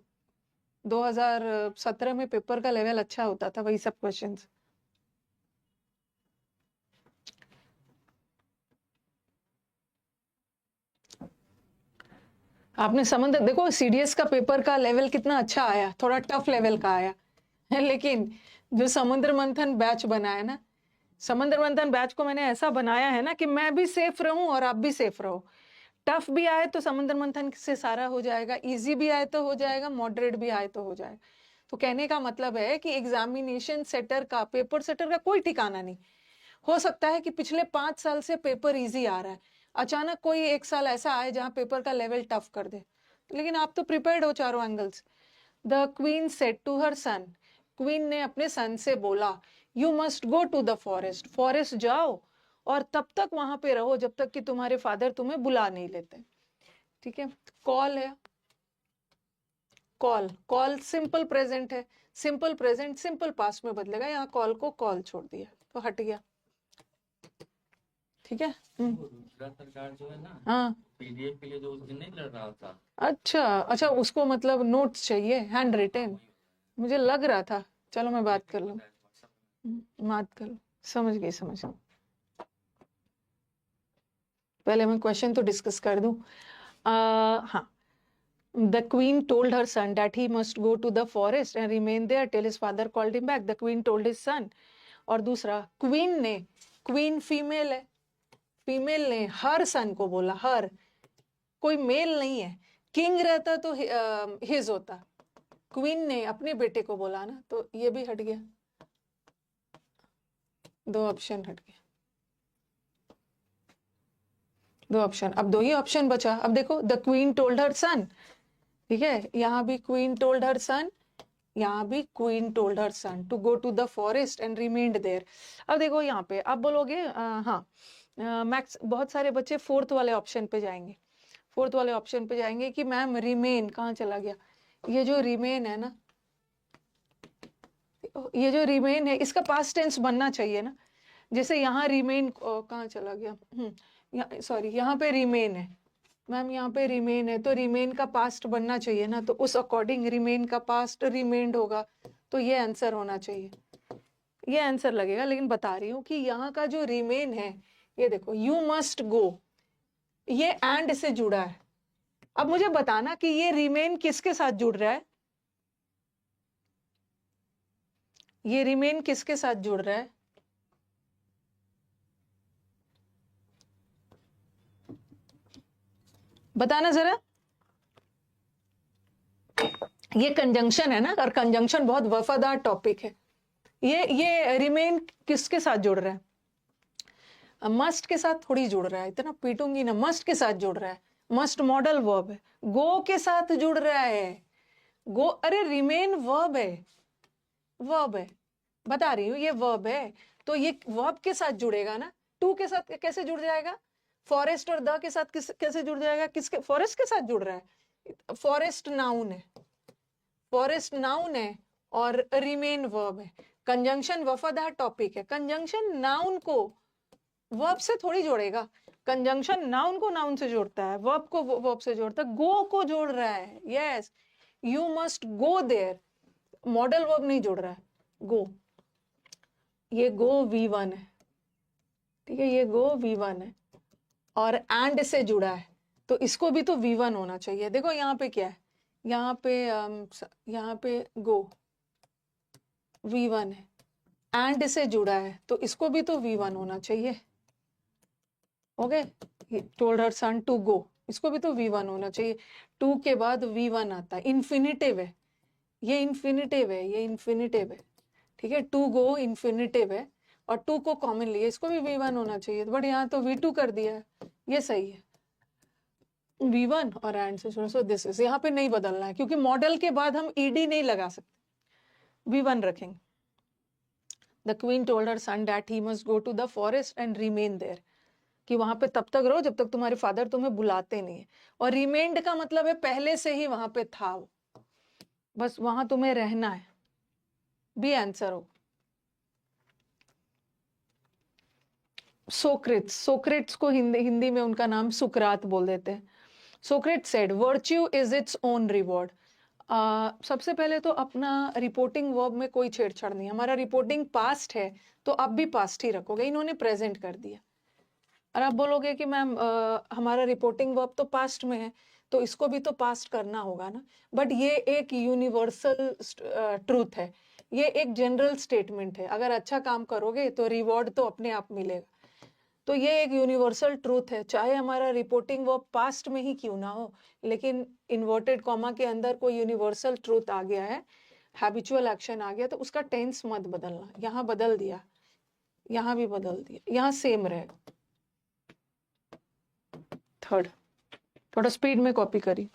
2017 में पेपर का लेवल अच्छा होता था, वही सब क्वेश्चंस। आपने समंदर देखो, सीडीएस का पेपर का लेवल कितना अच्छा आया, थोड़ा टफ लेवल का आया लेकिन जो समुद्र मंथन बैच बनाया ना, समुद्र मंथन बैच को मैंने ऐसा बनाया है ना कि मैं भी सेफ रहूं और आप भी सेफ रहो। टफ भी आए तो समुद्र मंथन से सारा हो जाएगा, इजी भी आए तो हो जाएगा, मॉडरेट भी आए तो हो जाएगा। तो कहने का मतलब है कि एग्जामिनेशन सेटर का, पेपर सेटर का कोई ठिकाना नहीं। हो सकता है कि पिछले 5 साल से पेपर इजी आ रहा है, अचानक कोई एक साल ऐसा आए जहां पेपर का लेवल टफ कर दे, लेकिन आप तो प्रिपेयर्ड हो चारों angles. The queen said to her son, queen ने अपने सन से बोला, you must go to the forest जाओ और तब तक वहां पे रहो जब तक कि तुम्हारे फादर तुम्हें बुला नहीं लेते। ठीक है, कॉल है, कॉल सिंपल प्रेजेंट है, सिंपल प्रेजेंट सिंपल पास्ट में बदलेगा, यहाँ कॉल को कॉल छोड़ दिया तो हट गया। ठीक है। दूसरा सरकार जो है ना, हाँ पीडीएफ के लिए जो उस दिन नहीं लड़ रहा था, अच्छा उसको मतलब नोट्स चाहिए हैंड रिटेन, मुझे लग रहा था। चलो मैं बात कर लूँ, बात कर लूँ, समझ गई। पहले मैं क्वेश्चन तो डिस्कस कर दूं। हाँ, the queen told her son that he must go to the forest and remain there till his father called him back. The queen told his son. और दूसरा, क्वीन फीमेल है, फीमेल ने हर सन को बोला, हर कोई मेल नहीं है, किंग रहता तो हिज होता, क्वीन ने अपने बेटे को बोला ना, तो ये भी हट गया, दो ऑप्शन हट गए, दो ऑप्शन, अब दो ही ऑप्शन बचा। अब देखो, द क्वीन टोल्ड हर सन, ठीक है, यहाँ भी क्वीन टोल्ड हर सन, यहाँ भी queen told her son to go to the forest and remained there. अब देखो यहाँ पे आप बोलोगे हाँ, मैक्स बहुत सारे बच्चे फोर्थ वाले ऑप्शन पे जाएंगे, फोर्थ वाले ऑप्शन पे जाएंगे कि मैम रिमेन कहाँ चला गया, ये जो रिमेन है ना, ये जो रिमेन है इसका पास्ट टेंस बनना चाहिए ना, जैसे यहाँ रिमेन कहाँ चला गया, सॉरी यहाँ पे रिमेन है मैम, यहाँ पे रिमेन है तो रिमेन का पास्ट बनना चाहिए ना, तो उस अकॉर्डिंग रिमेन का पास्ट रिमेन्ड होगा, तो ये आंसर होना चाहिए, ये आंसर लगेगा। लेकिन बता रही हूँ कि यहाँ का जो रिमेन है, ये देखो यू मस्ट गो, ये एंड से जुड़ा है। अब मुझे बताना कि ये रिमेन किसके साथ जुड़ रहा है, ये रिमेन किसके साथ जुड़ रहा है, बताना जरा। ये कंजंक्शन है ना, और कंजंक्शन बहुत वफादार टॉपिक है। ये रिमेन किसके साथ जुड़ रहा है, मस्ट के साथ थोड़ी जुड़ रहा है, इतना पीटूंगी ना, मस्ट के साथ जुड़ रहा है, मस्ट मॉडल वर्ब है, गो के साथ जुड़ रहा है, गो, अरे रिमेन वर्ब है, वर्ब है, बता रही हूँ ये वर्ब है, तो ये वर्ब के साथ जुड़ेगा ना, टू के साथ कैसे जुड़ जाएगा, फॉरेस्ट और द के साथ कैसे जुड़ जाएगा, किसके, फॉरेस्ट के साथ जुड़ रहा है, फॉरेस्ट नाउन है, फॉरेस्ट नाउन है और रिमेन वर्ब है, कंजंक्शन वफादार टॉपिक है, कंजंक्शन नाउन को वर्ब से थोड़ी जोड़ेगा, कंजंक्शन नाउन को नाउन से जोड़ता है, वर्ब को वर्ब से जोड़ता है, गो को जोड़ रहा है, yes you must go there, model verb नहीं जोड़ रहा है, गो, ये गो V1 है, ठीक है, ये गो V1 है और एंड से जुड़ा है, तो इसको भी तो V1 होना चाहिए। देखो यहाँ पे क्या है, यहाँ पे गो V1 है, एंड से जुड़ा है, तो इसको भी तो V1 होना चाहिए, okay, told her son to go, इसको भी तो V1 होना चाहिए, टू के बाद V1 आता है, इन्फिनिटिव है, ये इन्फिनिटिव है, ये इन्फिनिटिव है, ठीक है, टू गो इन्फिनिटिव है और टू को कॉमन लिया, इसको भी V1 होना चाहिए, बट यहाँ तो V2 कर दिया है, ये सही है, V1 और एंड से, सो दिस इज, यहाँ पे नहीं बदलना है क्योंकि मॉडल के बाद हम ed नहीं लगा सकते, V1 रखेंगे। The queen told her son that he must go to the forest and remain there, कि वहां पे तब तक रहो जब तक तुम्हारे फादर तुम्हें बुलाते नहीं है, और रिमेन्ड का मतलब है पहले से ही वहां पे था वो, बस वहां तुम्हें रहना है, भी आंसर हो। सोक्रेट्स, सोक्रेट्स को हिंदी में उनका नाम सुकरात बोल देते हैं। Socrates said virtue is its own reward. सबसे पहले तो अपना रिपोर्टिंग वर्ब में कोई छेड़छाड़ नहीं, हमारा रिपोर्टिंग पास्ट है तो अब भी पास्ट ही रखोगे, इन्होंने प्रेजेंट कर दिया, और आप बोलोगे कि मैम हमारा रिपोर्टिंग वर्ब तो पास्ट में है तो इसको भी तो पास्ट करना होगा ना, बट ये एक यूनिवर्सल ट्रूथ है, ये एक जनरल स्टेटमेंट है, अगर अच्छा काम करोगे तो रिवॉर्ड तो अपने आप मिलेगा, तो ये एक यूनिवर्सल ट्रूथ है, चाहे हमारा रिपोर्टिंग वर्ब पास्ट में ही क्यों ना हो, लेकिन इन्वर्टेड कॉमा के अंदर कोई यूनिवर्सल ट्रूथ आ गया है, हैबिचुअल एक्शन आ गया, तो उसका टेंस मत बदलना, यहाँ बदल दिया, यहाँ भी बदल दिया, यहाँ सेम रहेगा। थर्ड, थोड़ा स्पीड में कॉपी करी,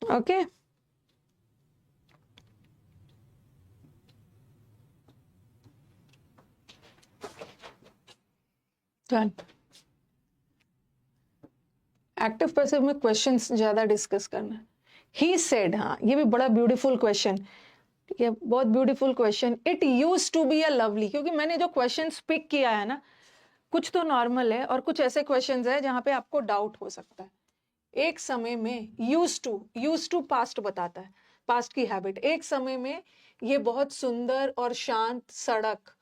ओके डन। एक्टिव पैसिव में क्वेश्चंस ज्यादा डिस्कस करना है। ही सेड, हाँ ये भी बड़ा ब्यूटीफुल क्वेश्चन, ठीक है, बहुत beautiful question. It use to be a lovely, क्योंकि मैंने जो क्वेश्चन पिक किया है ना, कुछ तो नॉर्मल है और कुछ ऐसे क्वेश्चंस है जहां पे आपको डाउट हो सकता है। एक समय में यूज टू पास्ट बताता है, पास्ट की हैबिट। एक समय में ये बहुत सुंदर और शांत सड़क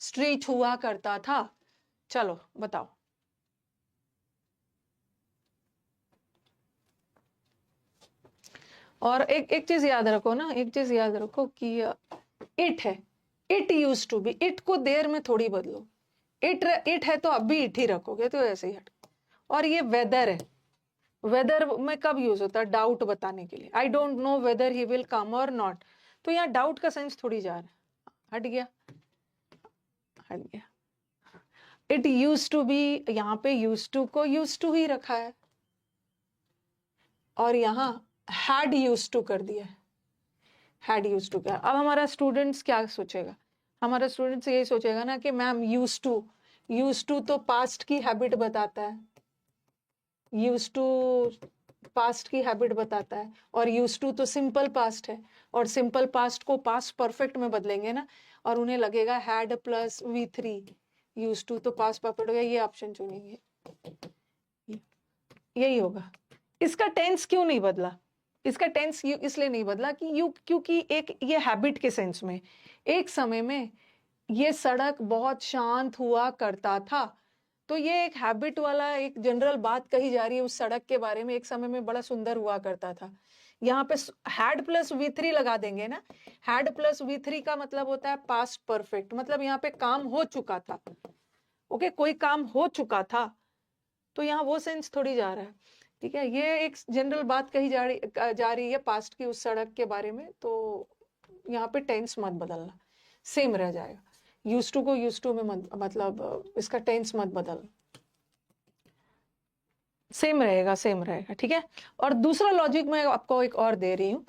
स्ट्रीट हुआ करता था। चलो बताओ। और एक चीज याद रखो ना, एक चीज याद रखो कि इट है, it use to be, it को देर में थोड़ी बदलो। इट है तो अब भी इट ही रखोगे तो ऐसे ही हट। और ये वेदर है, वेदर में कब यूज होता है? डाउट बताने के लिए। I don't know whether he will come और नॉट, तो यहाँ डाउट का सेंस थोड़ी जा रहा है। हट गया, हट गया। इट यूज टू बी, यहाँ पे यूज टू को यूज टू ही रखा है, और यहाँ हैड यूज टू कर दिया है, हैड यूज टू। क्या अब हमारा स्टूडेंट्स क्या सोचेगा? हमारा स्टूडेंट्स यही सोचेगा ना कि मैम यूज टू तो पास्ट की हैबिट बताता है, यूज टू पास्ट की हैबिट बताता है, और यूज टू तो सिंपल पास्ट है, और सिंपल पास्ट को पास्ट परफेक्ट में बदलेंगे ना, और उन्हें लगेगा had plus V3, use to तो पास्ट परफेक्ट हो गया। ये ऑप्शन चुनेंगे, यही होगा। इसका टेंस क्यों नहीं बदला? इसका टेंस इसलिए नहीं बदला कि क्योंकि एक ये हैबिट के सेंस में, एक समय में ये सड़क बहुत शांत हुआ करता था, तो ये एक हैबिट वाला एक जनरल बात कही जा रही है उस सड़क के बारे में, एक समय में बड़ा सुंदर हुआ करता था। यहाँ पे हैड प्लस V3 लगा देंगे ना, हैड प्लस V3 का मतलब होता है पास्ट परफेक्ट, मतलब यहाँ पे काम हो चुका था। ओके, कोई काम हो चुका था, तो यहाँ वो सेंस थोड़ी जा रहा है। ठीक है, ये एक जनरल बात कही जा रही है पास्ट की उस सड़क के बारे में, तो यहाँ पे टेंस मत बदलना, सेम रह जाएगा। यूज टू को यूज टू में मतलब इसका टेंस मत बदल, सेम रहेगा, सेम रहेगा। ठीक है, और दूसरा लॉजिक मैं आपको एक और दे रही हूँ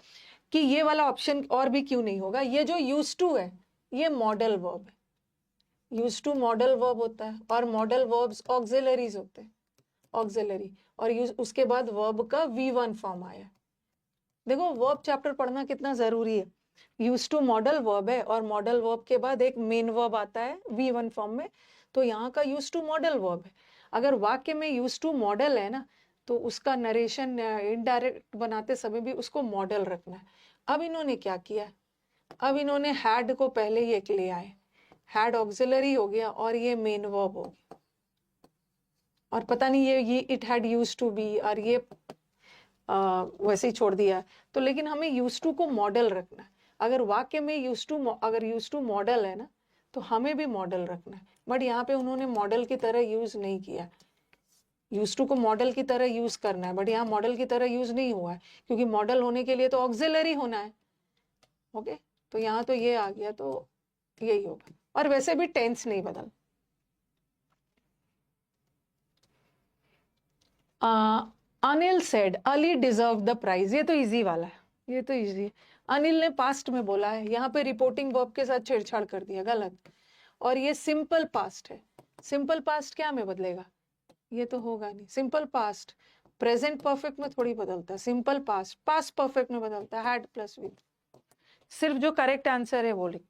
कि ये वाला ऑप्शन और भी क्यों नहीं होगा। ये जो यूज टू है ये मॉडल वर्ब है, यूज टू मॉडल वर्ब होता है, और मॉडल वर्ब्स ऑक्सिलरीज होते हैं, ऑक्सिलरी, और उसके बाद वर्ब का V1 फॉर्म आया। देखो वर्ब चैप्टर पढ़ना कितना जरूरी है। यूज टू मॉडल वर्ब है, और मॉडल वर्ब के बाद एक मेन वर्ब आता है V1 फॉर्म में, तो यहाँ का यूज टू मॉडल वर्ब है। अगर वाक्य में यूज टू मॉडल है ना, तो उसका नरेशन इनडायरेक्ट बनाते समय भी उसको मॉडल रखना है। अब इन्होंने क्या किया, अब इन्होंने हैड को पहले ही एक ले आए, हैड ऑक्सिलरी हो गया और ये मेन वर्ब हो गया, और पता नहीं ये it had use to be, और ये वैसे ही छोड़ दिया। तो लेकिन हमें यूज टू को मॉडल रखना है। अगर वाक्य में अगर यूज टू मॉडल है ना, तो हमें भी मॉडल रखना है। बट यहाँ पे उन्होंने मॉडल की तरह यूज नहीं किया। यूज टू को मॉडल की तरह यूज करना है, बट यहाँ मॉडल की तरह यूज नहीं हुआ है, क्योंकि मॉडल होने के लिए तो ऑक्सिलरी होना है। ओके, तो यहाँ तो ये आ गया, तो यही होगा। और वैसे भी टेंस नहीं बदल। Anil said Ali deserve the prize, ये तो इजी वाला है, ये तो इजी है। अनिल ने पास्ट में बोला है, यहाँ पे रिपोर्टिंग वर्ब के साथ छेड़छाड़ कर दिया, गलत। और ये सिंपल पास्ट है, सिंपल पास्ट क्या में बदलेगा? ये तो होगा नहीं। सिंपल पास्ट प्रेजेंट परफेक्ट में थोड़ी बदलता है, सिंपल पास्ट पास्ट परफेक्ट में बदलता है, हैड प्लस विद। सिर्फ जो करेक्ट आंसर है वो लिख,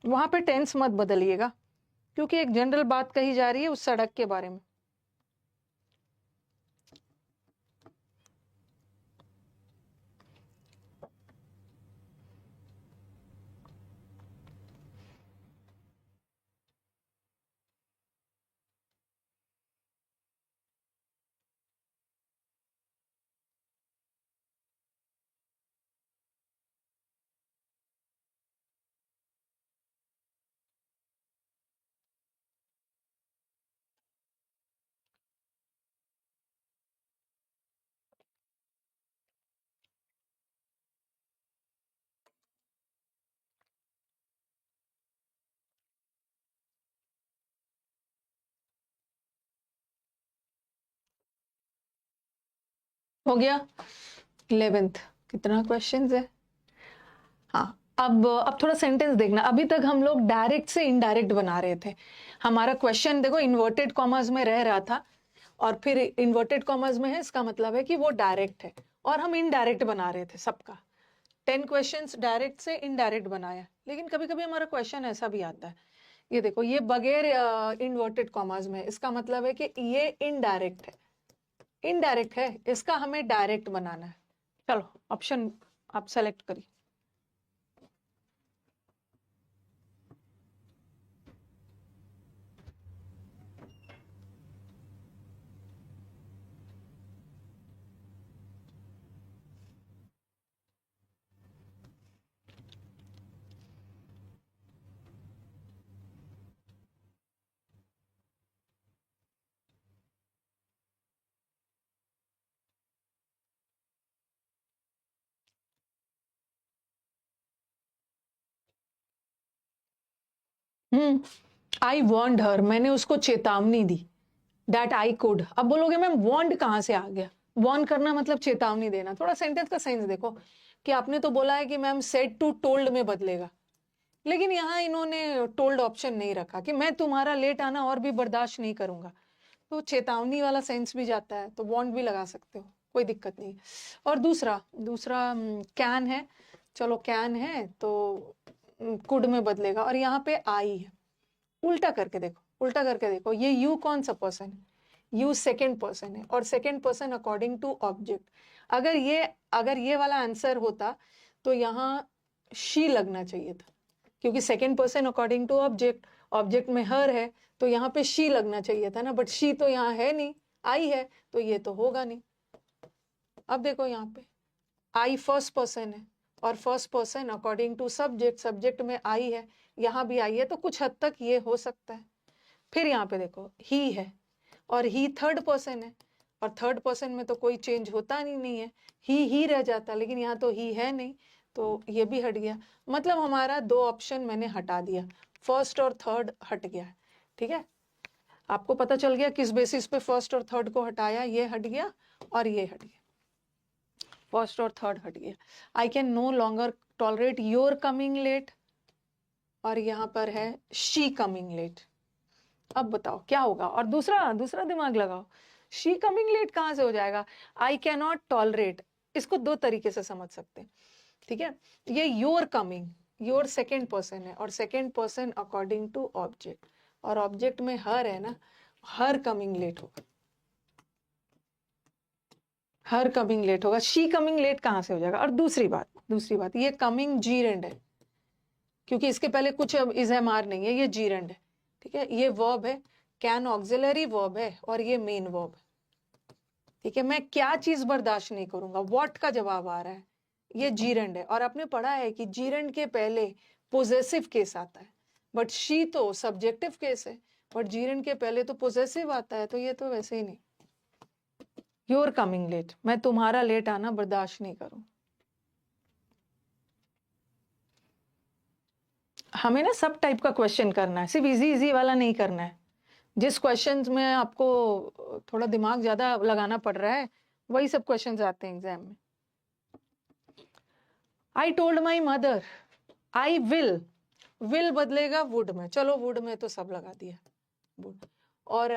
वहां पे टेंस मत बदलिएगा, क्योंकि एक जनरल बात कही जा रही है उस सड़क के बारे में। हो गया 11th। कितना क्वेश्चंस है? हाँ, अब थोड़ा सेंटेंस देखना। अभी तक हम लोग डायरेक्ट से इनडायरेक्ट बना रहे थे। हमारा क्वेश्चन देखो इन्वर्टेड कॉमर्स में रह रहा था, और फिर इन्वर्टेड कॉमर्स में है, इसका मतलब है कि वो डायरेक्ट है, और हम इनडायरेक्ट बना रहे थे सबका। 10 क्वेश्चंस डायरेक्ट से इनडायरेक्ट बनाया। लेकिन कभी कभी हमारा क्वेश्चन ऐसा भी आता है ये देखो, ये बगैर इन्वर्टेड कॉमास में, इसका मतलब है कि ये इनडायरेक्ट है, इनडायरेक्ट है, इसका हमें डायरेक्ट बनाना है। चलो ऑप्शन आप सेलेक्ट करिए। आई वॉन्ड हर, मैंने उसको चेतावनी दी, दैट आई कुड। अब बोलोगे मैम वॉन्ड कहां से आ गया? वॉर्न करना मतलब चेतावनी देना। थोड़ा सेंटेंस का सेंस देखो कि आपने तो बोला है कि मैम सेड टू टोल्ड में बदलेगा, लेकिन यहाँ इन्होंने टोल्ड ऑप्शन नहीं रखा कि मैं तुम्हारा लेट आना और भी बर्दाश्त नहीं करूंगा, तो चेतावनी वाला सेंस भी जाता है, तो वॉन्ट भी लगा सकते हो, कोई दिक्कत नहीं। और दूसरा दूसरा कैन है, चलो कैन है तो कुड में बदलेगा, और यहाँ पे आई है। उल्टा करके देखो, उल्टा करके देखो, ये यू कौन सा पर्सन है? यू सेकेंड पर्सन है, और second person according to object. अगर ये वाला आंसर होता तो यहाँ शी लगना चाहिए था, क्योंकि second person according to object, object में हर है, तो यहाँ पे शी लगना चाहिए था ना, बट शी तो यहाँ है नहीं, आई है, तो ये तो होगा नहीं। अब देखो यहाँ पे आई फर्स्ट पर्सन है, और first person according to subject, subject में आई है, यहाँ भी आई है, तो कुछ हद तक ये हो सकता है। फिर यहाँ पे देखो ही है, और ही थर्ड पर्सन है, और थर्ड पर्सन में तो कोई चेंज होता नहीं है, ही रह जाता, लेकिन यहाँ तो ही है नहीं, तो ये भी हट गया। मतलब हमारा दो ऑप्शन मैंने हटा दिया, फर्स्ट और थर्ड हट गया है। ठीक है, आपको पता चल गया किस बेसिस पे फर्स्ट और थर्ड को हटाया, ये हट गया और ये हट गया, फर्स्ट और थर्ड हट गया। I can no longer tolerate your coming late, और यहाँ पर है शी कमिंग लेट। अब बताओ क्या होगा? और दूसरा दूसरा दिमाग लगाओ, शी कमिंग लेट कहां से हो जाएगा? आई कैन नॉट टॉलरेट, इसको दो तरीके से समझ सकते हैं। ठीक है, ये your coming, your second person है, और second person according to object, और ऑब्जेक्ट में हर है ना, हर कमिंग लेट होगा, हर कमिंग लेट होगा। शी कमिंग लेट कहां से हो जाएगा? और दूसरी बात ये कमिंग जी रेंड है, क्योंकि इसके पहले कुछ इज एम आर नहीं है, ये जी रेंड है। ठीक है, ये वर्ब है, कैन ऑक्सिलरी वर्ब है, और ये मेन वर्ब है। ठीक है, मैं क्या चीज बर्दाश्त नहीं करूंगा, व्हाट का जवाब आ रहा है, ये जीरेंड है। और आपने पढ़ा है कि जीरेंड के पहले पोजेसिव केस आता है, बट शी तो सब्जेक्टिव केस है, बट जीरेंड के पहले तो पोजेसिव आता है, तो ये तो वैसे ही नहीं। योर कमिंग लेट, मैं तुम्हारा लेट आना बर्दाश्त नहीं करूं। हमें ना सब टाइप का क्वेश्चन करना है, सिर्फ इजी इजी वाला नहीं करना है। जिस क्वेश्चंस में आपको थोड़ा दिमाग ज्यादा लगाना पड़ रहा है, वही सब क्वेश्चंस आते हैं एग्जाम में। आई told my mother, I will बदलेगा वुड में, चलो वुड में तो सब लगा दिया वुड, और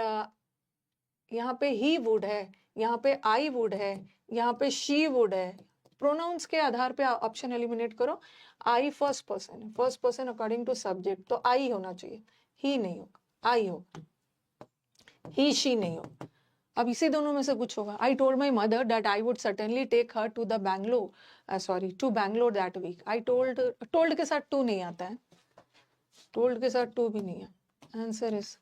यहाँ पे ही वुड है, यहाँ पे आई वुड है, यहाँ पे शी वुड है। प्रोनाउंस के आधार पे ऑप्शन एलिमिनेट करो। आई फर्स्ट पर्सन है, first person according to subject, तो आई होना चाहिए, ही नहीं होगा, आई होगा, ही शी नहीं होगा। अब इसी दोनों में से कुछ होगा। I told my mother that I would certainly take her to the Bangalore, sorry to Bangalore that week. I told के साथ टू नहीं आता है, टोल्ड के साथ टू भी नहीं है, आंसर इज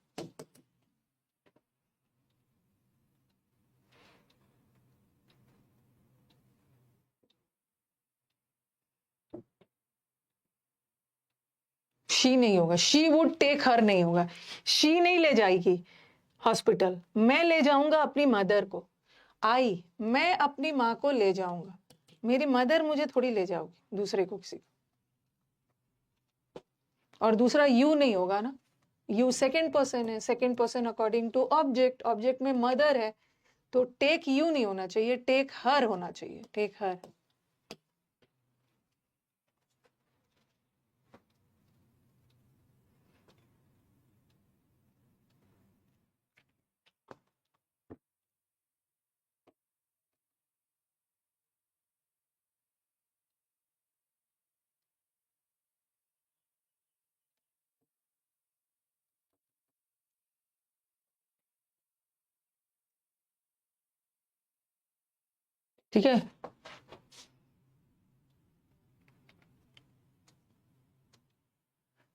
शी नहीं होगा, शी वुड टेक हर नहीं होगा, शी नहीं ले जाएगी हॉस्पिटल, मैं ले जाऊंगा अपनी मदर को। आई, मैं अपनी माँ को ले जाऊंगा, मेरी मदर मुझे थोड़ी ले जाओगी दूसरे को, किसी को। और दूसरा यू नहीं होगा ना, यू सेकेंड पर्सन है, second person according to object, object में मदर है, तो टेक यू नहीं होना चाहिए, टेक हर होना चाहिए, टेक हर। ठीक है,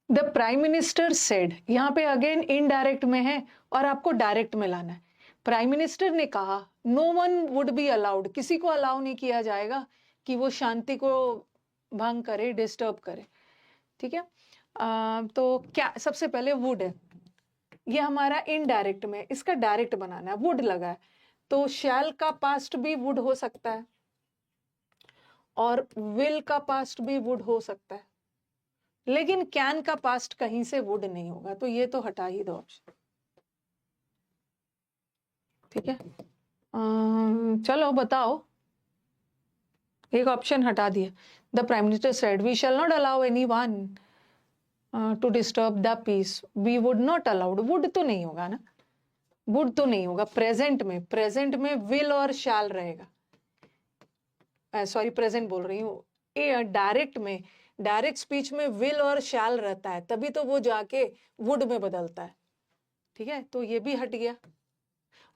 द प्राइम मिनिस्टर सेड, यहाँ पे अगेन इनडायरेक्ट में है और आपको डायरेक्ट में लाना है। प्राइम मिनिस्टर ने कहा no one would be allowed, किसी को अलाउ नहीं किया जाएगा कि वो शांति को भंग करे, डिस्टर्ब करे। ठीक है, तो क्या सबसे पहले वुड है, ये हमारा इनडायरेक्ट में, इसका डायरेक्ट बनाना है, वुड लगा है तो शैल का पास्ट भी वुड हो सकता है और विल का पास्ट भी वुड हो सकता है, लेकिन कैन का पास्ट कहीं से वुड नहीं होगा, तो ये तो हटा ही दो ऑप्शन। ठीक है, चलो बताओ, एक ऑप्शन हटा दिया। The prime minister said we shall not allow anyone to disturb the peace, we would not allowed, would तो नहीं होगा ना, वुड तो नहीं होगा। प्रेजेंट में विल और शैल रहेगा, सॉरी प्रेजेंट बोल रही हूँ। डायरेक्ट स्पीच में विल और शैल रहता है, तभी तो वो जाके वुड में बदलता है। ठीक है, तो ये भी हट गया।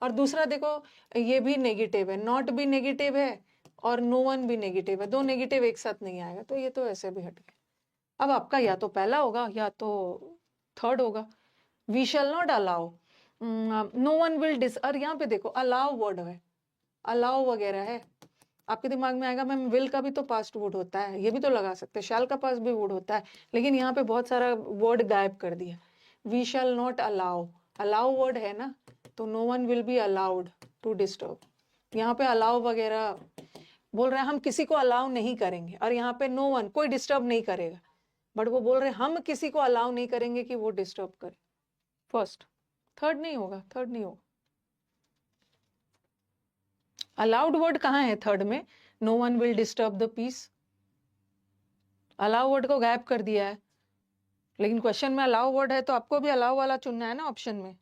और दूसरा देखो, ये भी नेगेटिव है, नॉट भी नेगेटिव है और नो वन भी नेगेटिव है, दो नेगेटिव एक साथ नहीं आएगा, तो ये तो ऐसे भी हट गया। अब आपका या तो पहला होगा या तो थर्ड होगा। We shall not allow, no one will dis, और यहाँ पे देखो अलाउ वर्ड है, अलाउ वगैरह है, आपके दिमाग में आएगा मैम विल का भी तो पास्ट वुड होता है, ये भी तो लगा सकते हैं, शैल का पास्ट भी वुड होता है, लेकिन यहाँ पे बहुत सारा वर्ड गायब कर दिया। We shall not allow, allow word है ना, तो no one will be allowed to disturb, यहाँ पे अलाउ वगैरह बोल रहे हैं हम किसी को अलाउ नहीं करेंगे, और यहाँ पे नो वन, कोई डिस्टर्ब नहीं करेगा, बट वो बोल रहे हैं हम किसी को अलाउ नहीं करेंगे कि वो डिस्टर्ब करे। फर्स्ट, थर्ड नहीं होगा, थर्ड नहीं होगा। अलाउड वर्ड कहाँ है थर्ड में? No one will disturb the peace, allow word को गायब कर दिया है, लेकिन क्वेश्चन में अलाउ वर्ड है तो आपको भी अलाउ वाला चुनना है ना ऑप्शन में।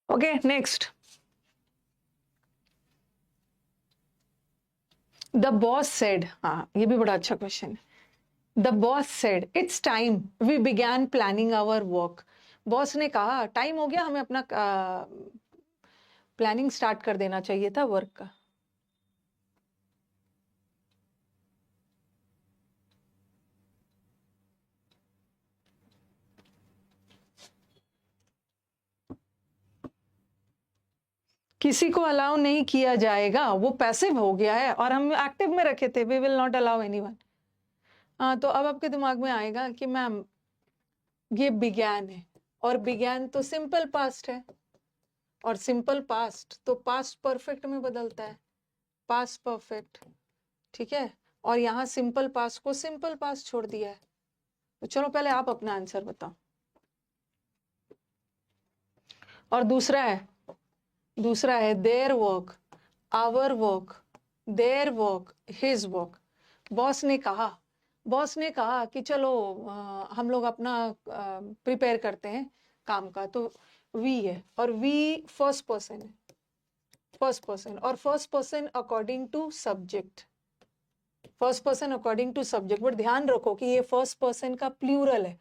Okay next, the boss said, हाँ ये भी बड़ा अच्छा क्वेश्चन है। The boss said it's time we began planning our work, boss ने कहा टाइम हो गया, हमें अपना प्लानिंग स्टार्ट कर देना चाहिए था वर्क का। किसी को अलाउ नहीं किया जाएगा, वो पैसिव हो गया है और हम एक्टिव में रखे थे, we will not allow anyone. तो अब आपके दिमाग में आएगा कि मैम ये बिगैन है, और बिगैन तो सिंपल पास्ट है, और सिंपल पास्ट तो पास्ट परफेक्ट में बदलता है, पास्ट परफेक्ट। ठीक है, और यहाँ सिंपल पास्ट को सिंपल पास्ट छोड़ दिया है, तो चलो पहले आप अपना आंसर बताओ। और दूसरा है their work, our work, their work, his work. Boss ने कहा कि चलो हम लोग अपना प्रिपेयर करते हैं काम का, तो वी है, और वी फर्स्ट पर्सन है, फर्स्ट पर्सन, और first person according to subject, first person according to subject. But ध्यान रखो कि ये फर्स्ट पर्सन का प्लूरल है,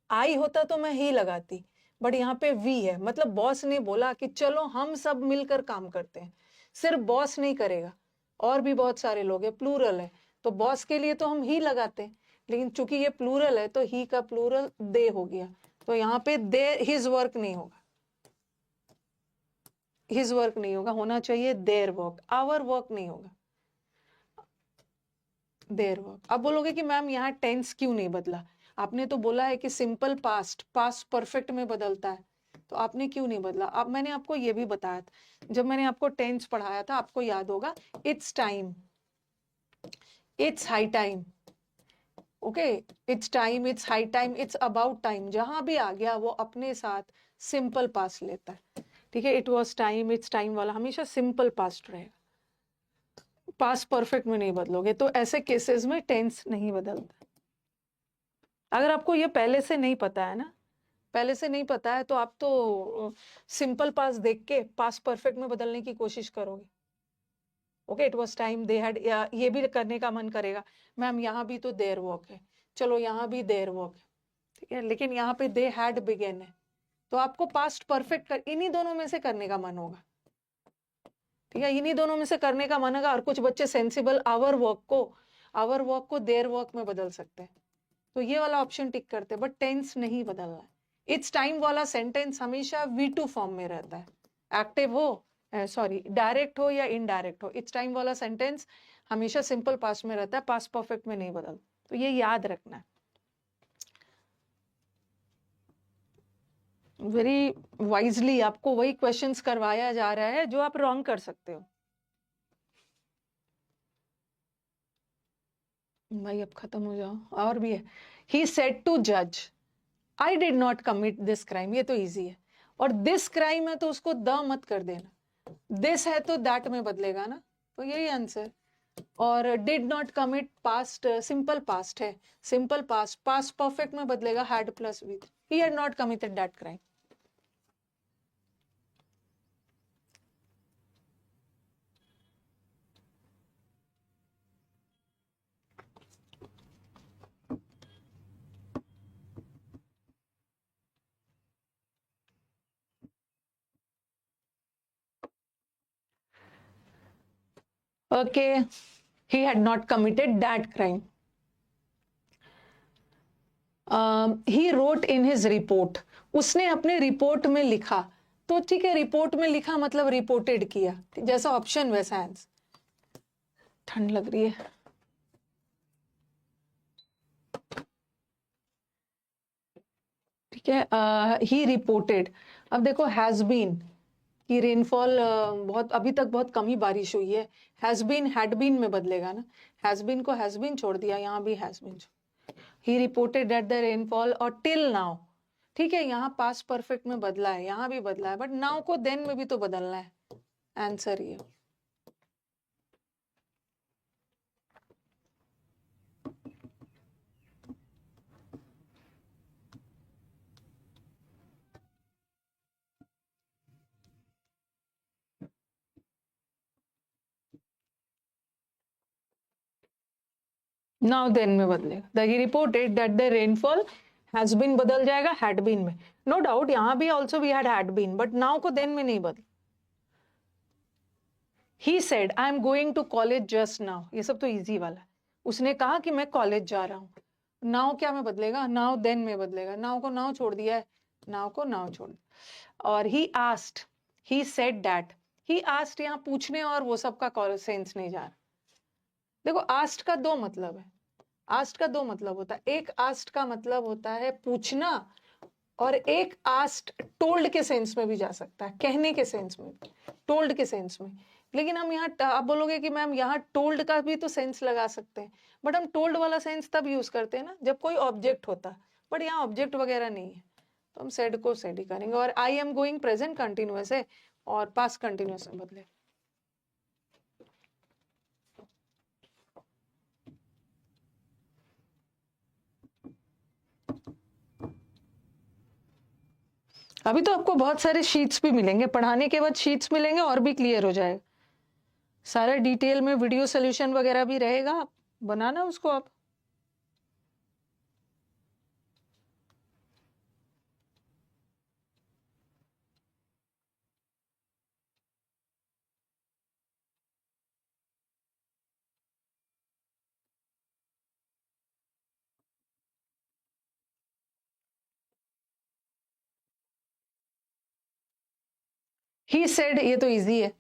आई होता तो मैं ही लगाती, बट यहाँ पे वी है, मतलब बॉस ने बोला कि चलो हम सब मिलकर काम करते हैं, सिर्फ बॉस नहीं करेगा, और भी बहुत सारे लोग हैं, प्लूरल है, तो बॉस के लिए तो हम ही लगाते हैं, लेकिन चूंकि ये प्लूरल है तो ही का प्लूरल दे हो गया, तो यहाँ पे दे, हिज वर्क नहीं होगा, हिज वर्क नहीं होगा, होना चाहिए देयर वर्क, आवर वर्क नहीं होगा, देयर वर्क। अब बोलोगे कि मैम यहाँ टेंस क्यों नहीं बदला, आपने तो बोला है कि सिंपल पास्ट पास्ट परफेक्ट में बदलता है, तो आपने क्यों नहीं बदला? अब मैंने आपको ये भी बताया था, जब मैंने आपको टेंस पढ़ाया था, आपको याद होगा, it's time, it's high time, okay, it's time, it's high time, it's about time, जहां भी आ गया वो अपने साथ सिंपल पास्ट लेता है। ठीक है, it was time, it's time वाला हमेशा सिंपल पास्ट रहेगा, पास्ट परफेक्ट में नहीं बदलोगे। तो ऐसे केसेस में टेंस नहीं बदलता। अगर आपको ये पहले से नहीं पता है ना, पहले से नहीं पता है, तो आप तो सिंपल पास्ट देख के पास्ट परफेक्ट में बदलने की कोशिश करोगे। Okay, it was time they had, ये भी करने का मन करेगा, मैम यहाँ भी तो देयर वॉक है, चलो यहाँ भी देयर वॉक है, ठीक है, लेकिन यहाँ पे दे हैड बिगेन है, तो आपको पास्ट परफेक्ट इन्हीं दोनों में से करने का मन होगा। ठीक है, इन्हीं दोनों में से करने का मन होगा। और कुछ बच्चे सेंसिबल आवर वॉक को देयर वॉक में बदल सकते हैं, तो ये वाला ऑप्शन टिक करते हैं, बट टेंस नहीं बदलना है। इट्स टाइम वाला सेंटेंस हमेशा V2 फॉर्म में रहता है, एक्टिव हो सॉरी डायरेक्ट हो या इनडायरेक्ट हो, इट्स टाइम वाला सेंटेंस हमेशा सिंपल पास्ट में रहता है, पास्ट परफेक्ट में नहीं बदल। तो ये याद रखना है, वेरी वाइजली। आपको वही क्वेश्चंस करवाया जा रहा है जो आप रॉन्ग कर सकते हो। भाई अब खत्म हो जाओ, और भी है। ही सेड टू जज, I did not commit this crime, ये तो इजी है। और दिस क्राइम है तो उसको द मत कर देना, दिस है तो दैट में बदलेगा ना, तो यही आंसर। और did not commit past simple past है, सिंपल पास्ट पास्ट परफेक्ट में बदलेगा had plus V, he had not committed that crime. Okay, he had not committed that crime. He wrote in his report, उसने अपने report में लिखा, तो ठीक है, रिपोर्ट में लिखा मतलब रिपोर्टेड किया, जैसा ऑप्शन वैसा आंसर। ठंड लग रही है। ठीक है, ही रिपोर्टेड। अब देखो हैज बीन की रेनफॉल बहुत अभी तक बहुत कम ही बारिश हुई है, हैज बीन हैड बीन में बदलेगा ना, हैज बीन को हैज बीन छोड़ दिया, यहाँ भी has been. He reported that the rainfall, और टिल नाउ, ठीक है, यहाँ पास्ट परफेक्ट में बदला है, यहाँ भी बदला है, बट नाउ को देन में भी तो बदलना है, आंसर ये। नाउ देन में बदलेगा, the he reported that the rainfall has been बदल जाएगा हैड बीन में, नो डाउट यहाँ भी also we had been, but now को देन में नहीं बदल। He said I am going to college just now, ये सब तो इजी वाला है, उसने कहा कि मैं कॉलेज जा रहा हूँ, नाउ क्या में बदलेगा, नाउ देन में बदलेगा, नाउ को नाउ छोड़ दिया है, नाउ को नाउ छोड़ दिया। और he asked, he said that, he asked यहाँ पूछने और वो सब का सेंस नहीं जा रहा। देखो आस्क्ड का दो मतलब है, आस्क्ड का दो मतलब होता है, एक आस्क्ड का मतलब होता है पूछना, और एक आस्क्ड टोल्ड के सेंस में भी जा सकता है, कहने के सेंस में, टोल्ड के सेंस में। लेकिन हम यहाँ आप बोलोगे कि मैम यहाँ टोल्ड का भी तो सेंस लगा सकते हैं, बट हम टोल्ड वाला सेंस तब यूज करते हैं ना जब कोई ऑब्जेक्ट होता है, बट यहाँ ऑब्जेक्ट वगैरह नहीं है, तो हम सेड को सेड ही करेंगे। और आई एम गोइंग प्रेजेंट कंटिन्यूअस है और पास्ट कंटिन्यूअस में बदले। अभी तो आपको बहुत सारे शीट्स भी मिलेंगे, पढ़ाने के बाद शीट्स मिलेंगे और भी क्लियर हो जाएगा, सारा डिटेल में वीडियो सोल्यूशन वगैरह भी रहेगा, बनाना उसको आप। ही सेड, ये तो इजी है,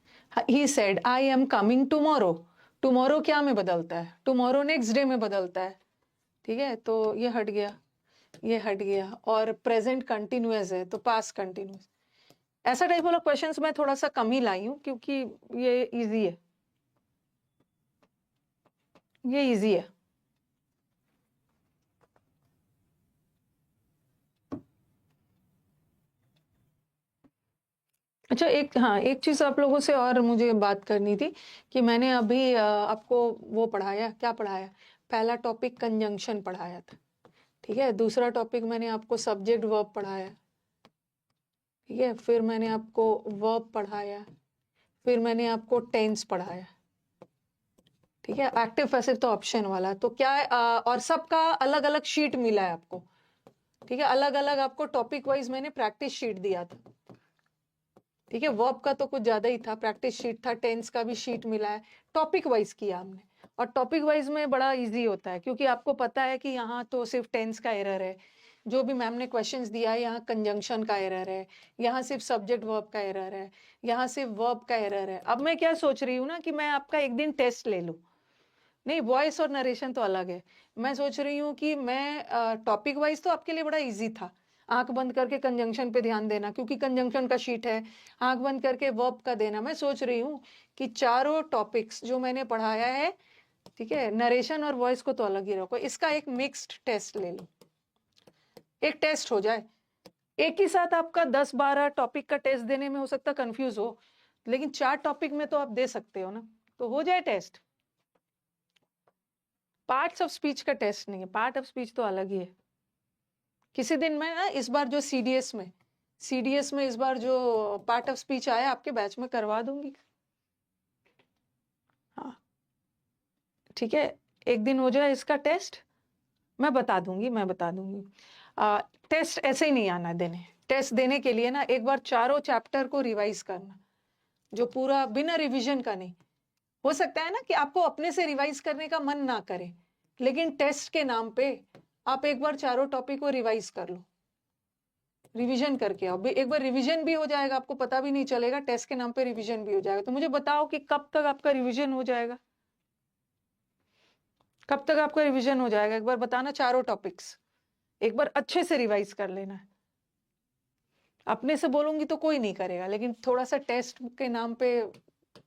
ही said I am coming tomorrow, tomorrow क्या में बदलता है, टुमारो नेक्स्ट डे में बदलता है, ठीक है, तो ये हट गया, ये हट गया, और प्रेजेंट कंटिन्यूअस है तो पास्ट कंटिन्यूअस। ऐसा टाइप वाला क्वेश्चंस मैं थोड़ा सा कम ही लाई हूं क्योंकि ये इजी है, ये इजी है। अच्छा, एक चीज आप लोगों से और मुझे बात करनी थी कि मैंने अभी आपको वो पढ़ाया, क्या पढ़ाया? पहला टॉपिक कंजंक्शन पढ़ाया था, ठीक है। दूसरा टॉपिक मैंने आपको सब्जेक्ट वर्ब पढ़ाया, ठीक है। फिर मैंने आपको वर्ब पढ़ाया, फिर मैंने आपको टेंस पढ़ाया, ठीक है। एक्टिव पैसिव तो ऑप्शन वाला, तो क्या है, और सबका अलग अलग शीट मिला है आपको, ठीक है। अलग अलग आपको टॉपिक वाइज मैंने प्रैक्टिस शीट दिया था, ठीक है। वर्ब का तो कुछ ज्यादा ही था, प्रैक्टिस शीट था, टेंस का भी शीट मिला है, टॉपिक वाइज किया हमने। और टॉपिक वाइज में बड़ा इजी होता है, क्योंकि आपको पता है कि यहाँ तो सिर्फ टेंस का एरर है, जो भी मैम ने क्वेश्चंस दिया है, यहाँ कंजंक्शन का एरर है, यहाँ सिर्फ सब्जेक्ट वर्ब का एरर है, यहाँ सिर्फ वर्ब का एरर है। अब मैं क्या सोच रही हूँ ना कि मैं आपका एक दिन टेस्ट ले लूँ, नहीं, वॉइस और नरेशन तो अलग है। मैं सोच रही हूँ कि मैं टॉपिक वाइज तो आपके लिए बड़ा इजी था, आंख बंद करके कंजंक्शन पे ध्यान देना, क्योंकि कंजंक्शन का शीट है, आंख बंद करके वर्ब का देना। मैं सोच रही हूँ कि चारों टॉपिक्स जो मैंने पढ़ाया है, ठीक है, नरेशन और वॉइस को तो अलग ही रखो, इसका एक मिक्स्ड टेस्ट ले लो, एक टेस्ट हो जाए। एक ही साथ आपका 10-12 टॉपिक का टेस्ट देने में हो सकता कंफ्यूज हो, लेकिन 4 टॉपिक में तो आप दे सकते हो ना, तो हो जाए टेस्ट। पार्ट्स ऑफ स्पीच का टेस्ट नहीं है, पार्ट ऑफ स्पीच तो अलग ही है। किसी दिन मैं ना इस बार जो सीडीएस में इस बार जो पार्ट ऑफ स्पीच आया आपके बैच में करवा दूंगी, हाँ, ठीक है। एक दिन हो जाए इसका टेस्ट, मैं बता दूंगी। टेस्ट ऐसे ही नहीं आना देने, टेस्ट देने के लिए ना एक बार चारों चैप्टर को रिवाइज करना, जो पूरा बिना रिवीजन का नहीं। हो सकता है ना कि आपको अपने से रिवाइज करने का मन ना करे, लेकिन टेस्ट के नाम पे आप एक बार चारों टॉपिक को रिवाइज कर लो, रिवीजन करके आओ। एक बार रिवीजन भी हो जाएगा, आपको पता भी नहीं चलेगा, टेस्ट के नाम पे रिवीजन भी हो जाएगा। तो मुझे बताओ कि कब तक आपका रिवीजन हो जाएगा, कब तक आपका रिवीजन हो जाएगा, एक बार बताना। चारों टॉपिक्स एक बार अच्छे से रिवाइज कर लेना है। अपने से बोलूंगी तो कोई नहीं करेगा, लेकिन थोड़ा सा टेस्ट के नाम पे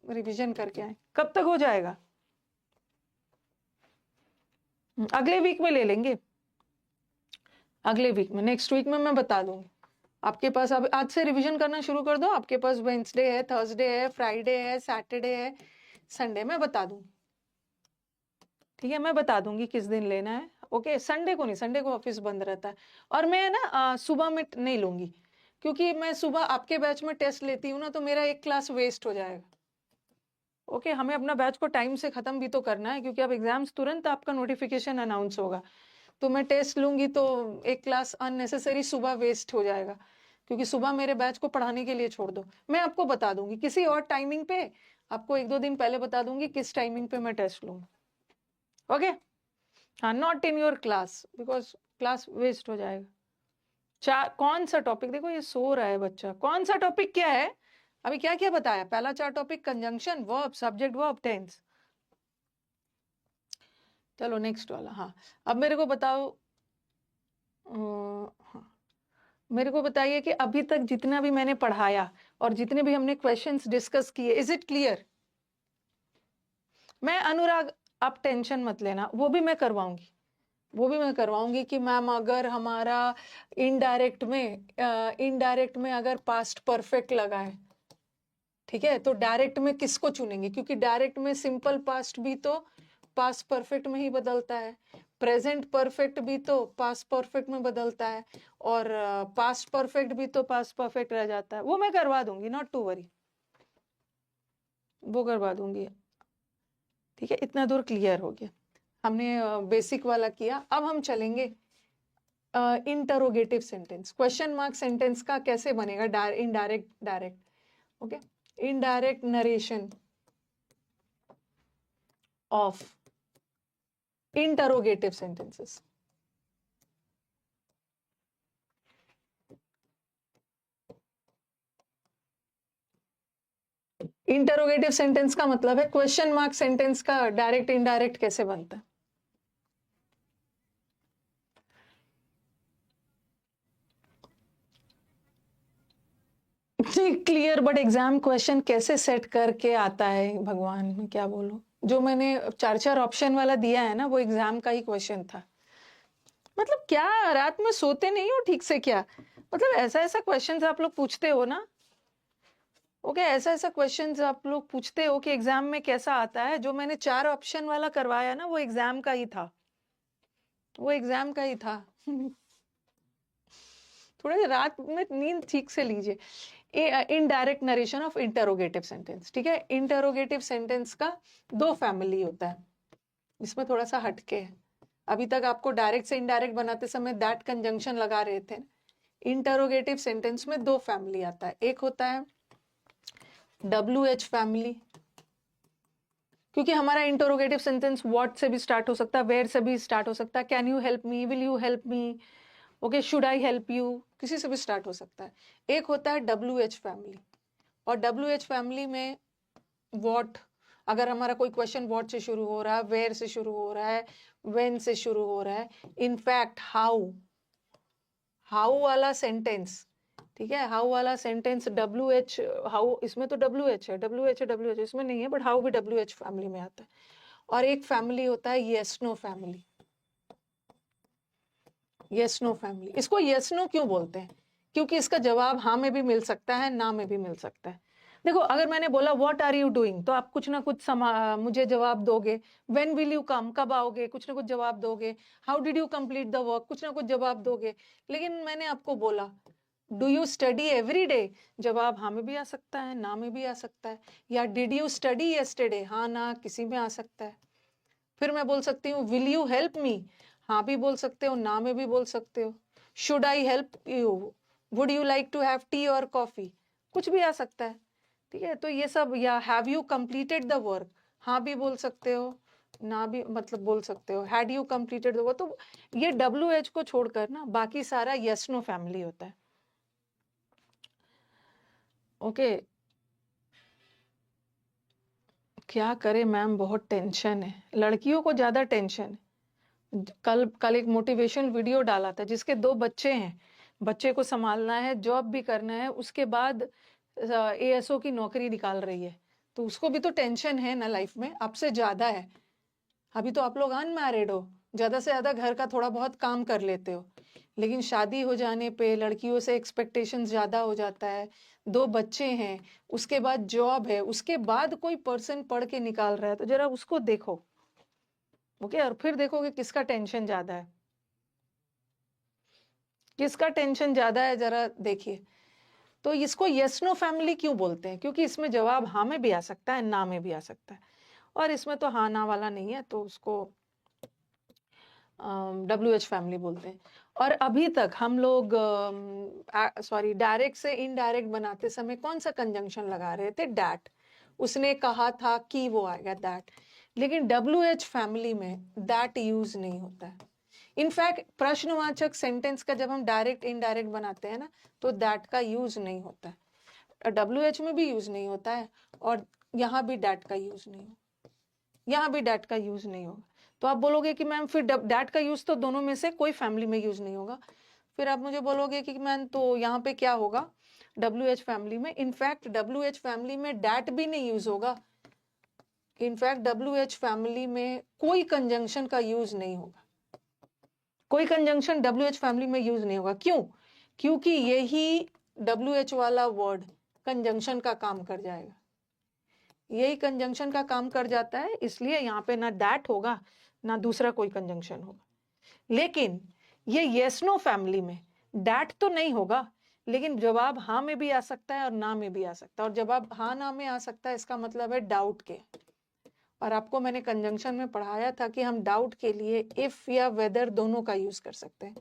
रिवीजन करके आए। कब तक हो जाएगा? अगले वीक में ले लेंगे, अगले वीक में, नेक्स्ट वीक में मैं बता दूंगी। आपके पास अब आज से रिवीजन करना शुरू कर दो। आपके पास वेंसडे है, थर्सडे है, फ्राइडे है, सैटरडे है, संडे, मैं बता दूंगी, ठीक है। मैं बता दूंगी किस दिन लेना है, ओके। संडे को नहीं, संडे को ऑफिस बंद रहता है। और मैं ना सुबह में नहीं लूंगी, क्योंकि मैं सुबह आपके बैच में टेस्ट लेती हूँ ना, तो मेरा एक क्लास वेस्ट हो जाएगा, ओके। हमें अपना बैच को टाइम से खत्म भी तो करना है, क्योंकि अब एग्जाम्स तुरंत आपका नोटिफिकेशन अनाउंस होगा। तो मैं टेस्ट लूंगी तो एक क्लास अननेसेसरी सुबह वेस्ट हो जाएगा, क्योंकि सुबह मेरे बैच को पढ़ाने के लिए छोड़ दो। मैं आपको बता दूंगी किसी और टाइमिंग पे, आपको 1-2 दिन पहले बता दूंगी किस टाइमिंग पे मैं टेस्ट लूंगी, ओके। हाँ, not in your class, because class waste हो जाएगा। कौन सा टॉपिक, देखो ये सो रहा है बच्चा, कौन सा टॉपिक क्या है? अभी क्या क्या बताया? पहला 4 topic conjunction, verb, subject verb, tense. चलो नेक्स्ट वाला, हाँ। अब मेरे को बताओ, हाँ, मेरे को बताइए कि अभी तक जितना भी मैंने पढ़ाया और जितने भी हमने क्वेश्चंस डिस्कस किए, इज इट क्लियर? मैं अनुराग, आप टेंशन मत लेना, वो भी मैं करवाऊंगी कि मैम अगर हमारा इनडायरेक्ट में अगर पास्ट परफेक्ट लगा है, ठीक है, तो डायरेक्ट में किसको चुनेंगे? क्योंकि डायरेक्ट में सिंपल पास्ट भी तो पास्ट परफेक्ट में ही बदलता है, प्रेजेंट परफेक्ट भी तो पास्ट परफेक्ट में बदलता है, और पास्ट परफेक्ट भी तो पास्ट परफेक्ट रह जाता है। वो मैं करवा दूंगी, नॉट टू वरी, वो करवा दूंगी, ठीक है। इतना दूर क्लियर हो गया, हमने बेसिक वाला किया। अब हम चलेंगे interrogative sentence, question mark sentence का कैसे बनेगा, indirect, direct, okay. Indirect narration of interrogative sentences. Interrogative sentence का मतलब है क्वेश्चन मार्क सेंटेंस का डायरेक्ट इनडायरेक्ट कैसे बनता है। क्लियर, बट एग्जाम क्वेश्चन कैसे सेट करके आता है, भगवान मैं क्या बोलूं। जो मैंने 4-4 ऑप्शन वाला दिया है ना, वो एग्जाम का ही क्वेश्चन था। मतलब क्या रात में सोते नहीं हो ठीक से क्या? मतलब ऐसा ऐसा क्वेश्चन आप लोग पूछते हो ना, ओके, ऐसा ऐसा क्वेश्चंस आप लोग पूछते हो कि एग्जाम में कैसा आता है। जो मैंने 4 ऑप्शन वाला करवाया ना, वो एग्जाम का ही था, वो एग्जाम का ही था। थोड़ा रात में नींद ठीक से लीजिए। Indirect narration of interrogative sentence, ठीक है। इंटरोगेटिव सेंटेंस का 2 फैमिली होता है, इसमें थोड़ा सा हटके है। अभी तक आपको डायरेक्ट से इनडायरेक्ट बनाते समय दैट कंजंक्शन लगा रहे थे। इंटरोगेटिव सेंटेंस में 2 फैमिली आता है। एक होता है WH फैमिली, क्योंकि हमारा इंटरोगेटिव सेंटेंस व्हाट से भी स्टार्ट हो सकता है, वेयर से भी स्टार्ट हो सकता है, can you help me, will you help me, okay, should I help you, किसी से भी स्टार्ट हो सकता है। एक होता है WH फैमिली, और WH फैमिली में व्हाट, अगर हमारा कोई क्वेश्चन व्हाट से शुरू हो रहा है, वेयर से शुरू हो रहा है, व्हेन से शुरू हो रहा है, इनफैक्ट हाउ, हाउ वाला सेंटेंस, ठीक है, हाउ वाला सेंटेंस WH, हाउ इसमें तो WH है, WH इसमें नहीं है, बट हाउ भी WH फैमिली में आता है। और एक फैमिली होता है yes no family. Yes no family, इसको येस नो क्यों बोलते हैं? क्योंकि इसका जवाब हाँ में भी मिल सकता है, ना में भी मिल सकता है। देखो, अगर मैंने बोला व्हाट आर यू डूइंग, तो आप कुछ ना कुछ मुझे जवाब दोगे। व्हेन विल यू कम, कब आओगे, कुछ ना कुछ जवाब दोगे। How did you complete the work, कुछ ना कुछ जवाब दोगे। लेकिन मैंने आपको बोला do you study every day, जवाब हाँ में भी आ सकता है, ना में भी आ सकता है। या डिड यू स्टडी यस्टरडे, हाँ ना किसी में आ सकता है। फिर मैं बोल सकती हूँ विल यू हेल्प मी, हाँ भी बोल सकते हो, ना में भी बोल सकते हो। Should I help you, would you like to have tea और कॉफी, कुछ भी आ सकता है, ठीक है। तो ये सब, या have you completed the work, हाँ भी बोल सकते हो, ना भी मतलब बोल सकते हो। Had you completed the work, तो ये WH को छोड़कर ना बाकी सारा यस नो फैमिली होता है। ओके, क्या करे मैम, बहुत टेंशन है, लड़कियों को ज्यादा टेंशन है। कल एक मोटिवेशन वीडियो डाला था, जिसके 2 बच्चे हैं, बच्चे को संभालना है, जॉब भी करना है, उसके बाद ASO की नौकरी निकाल रही है, तो उसको भी तो टेंशन है ना लाइफ में, आपसे ज्यादा है। अभी तो आप लोग अनमैरिड हो, ज्यादा से ज्यादा घर का थोड़ा बहुत काम कर लेते हो, लेकिन शादी हो जाने पे लड़कियों से एक्सपेक्टेशंस ज्यादा हो जाता है। 2 बच्चे हैं, उसके बाद जॉब है, उसके बाद कोई पर्सन पढ़ के निकाल रहा है, तो जरा उसको देखो, ओके। और फिर देखोगे किसका टेंशन ज्यादा है, किसका टेंशन ज्यादा है, जरा देखिए। तो इसको यस नो फैमिली क्यों बोलते हैं? क्योंकि इसमें जवाब हाँ में भी आ सकता है, ना में भी आ सकता है, और इसमें तो हाँ ना वाला नहीं है, तो उसको WH फैमिली बोलते हैं। और अभी तक हम लोग सॉरी डायरेक्ट से इनडायरेक्ट बनाते समय कौन सा कंजंक्शन लगा रहे थे? डैट। उसने कहा था कि वो आएगा, दैट। लेकिन WH फैमिली में दैट यूज नहीं होता है। इनफैक्ट प्रश्नवाचक सेंटेंस का जब हम डायरेक्ट इनडायरेक्ट बनाते हैं ना, तो दैट का यूज नहीं होता है। WH में भी यूज नहीं होता है, और यहाँ भी डैट का यूज नहीं होगा, यहाँ भी डैट का यूज नहीं होगा। तो आप बोलोगे कि मैम फिर डैट का यूज तो दोनों में से कोई फैमिली में यूज नहीं होगा। फिर आप मुझे बोलोगे कि मैम तो यहाँ पे क्या होगा WH फैमिली में? इनफैक्ट WH फैमिली में डैट भी नहीं यूज होगा। इनफैक्ट WH फैमिली में कोई कंजंक्शन का यूज नहीं होगा, कोई कंजंक्शन WH फैमिली में यूज नहीं होगा। क्यों? क्योंकि यही WH वाला वर्ड कंजंक्शन का काम कर जाएगा, यही कंजंक्शन का काम कर जाता है, इसलिए यहाँ पे ना दैट होगा, ना दूसरा कोई कंजंक्शन होगा। लेकिन ये येस नो फैमिली में दैट तो नहीं होगा, लेकिन जवाब हाँ में भी आ सकता है और ना में भी आ सकता है। और जवाब हाँ ना में आ सकता है, इसका मतलब है डाउट के। और आपको मैंने कंजंक्शन में पढ़ाया था कि हम डाउट के लिए इफ या वेदर दोनों का यूज कर सकते हैं।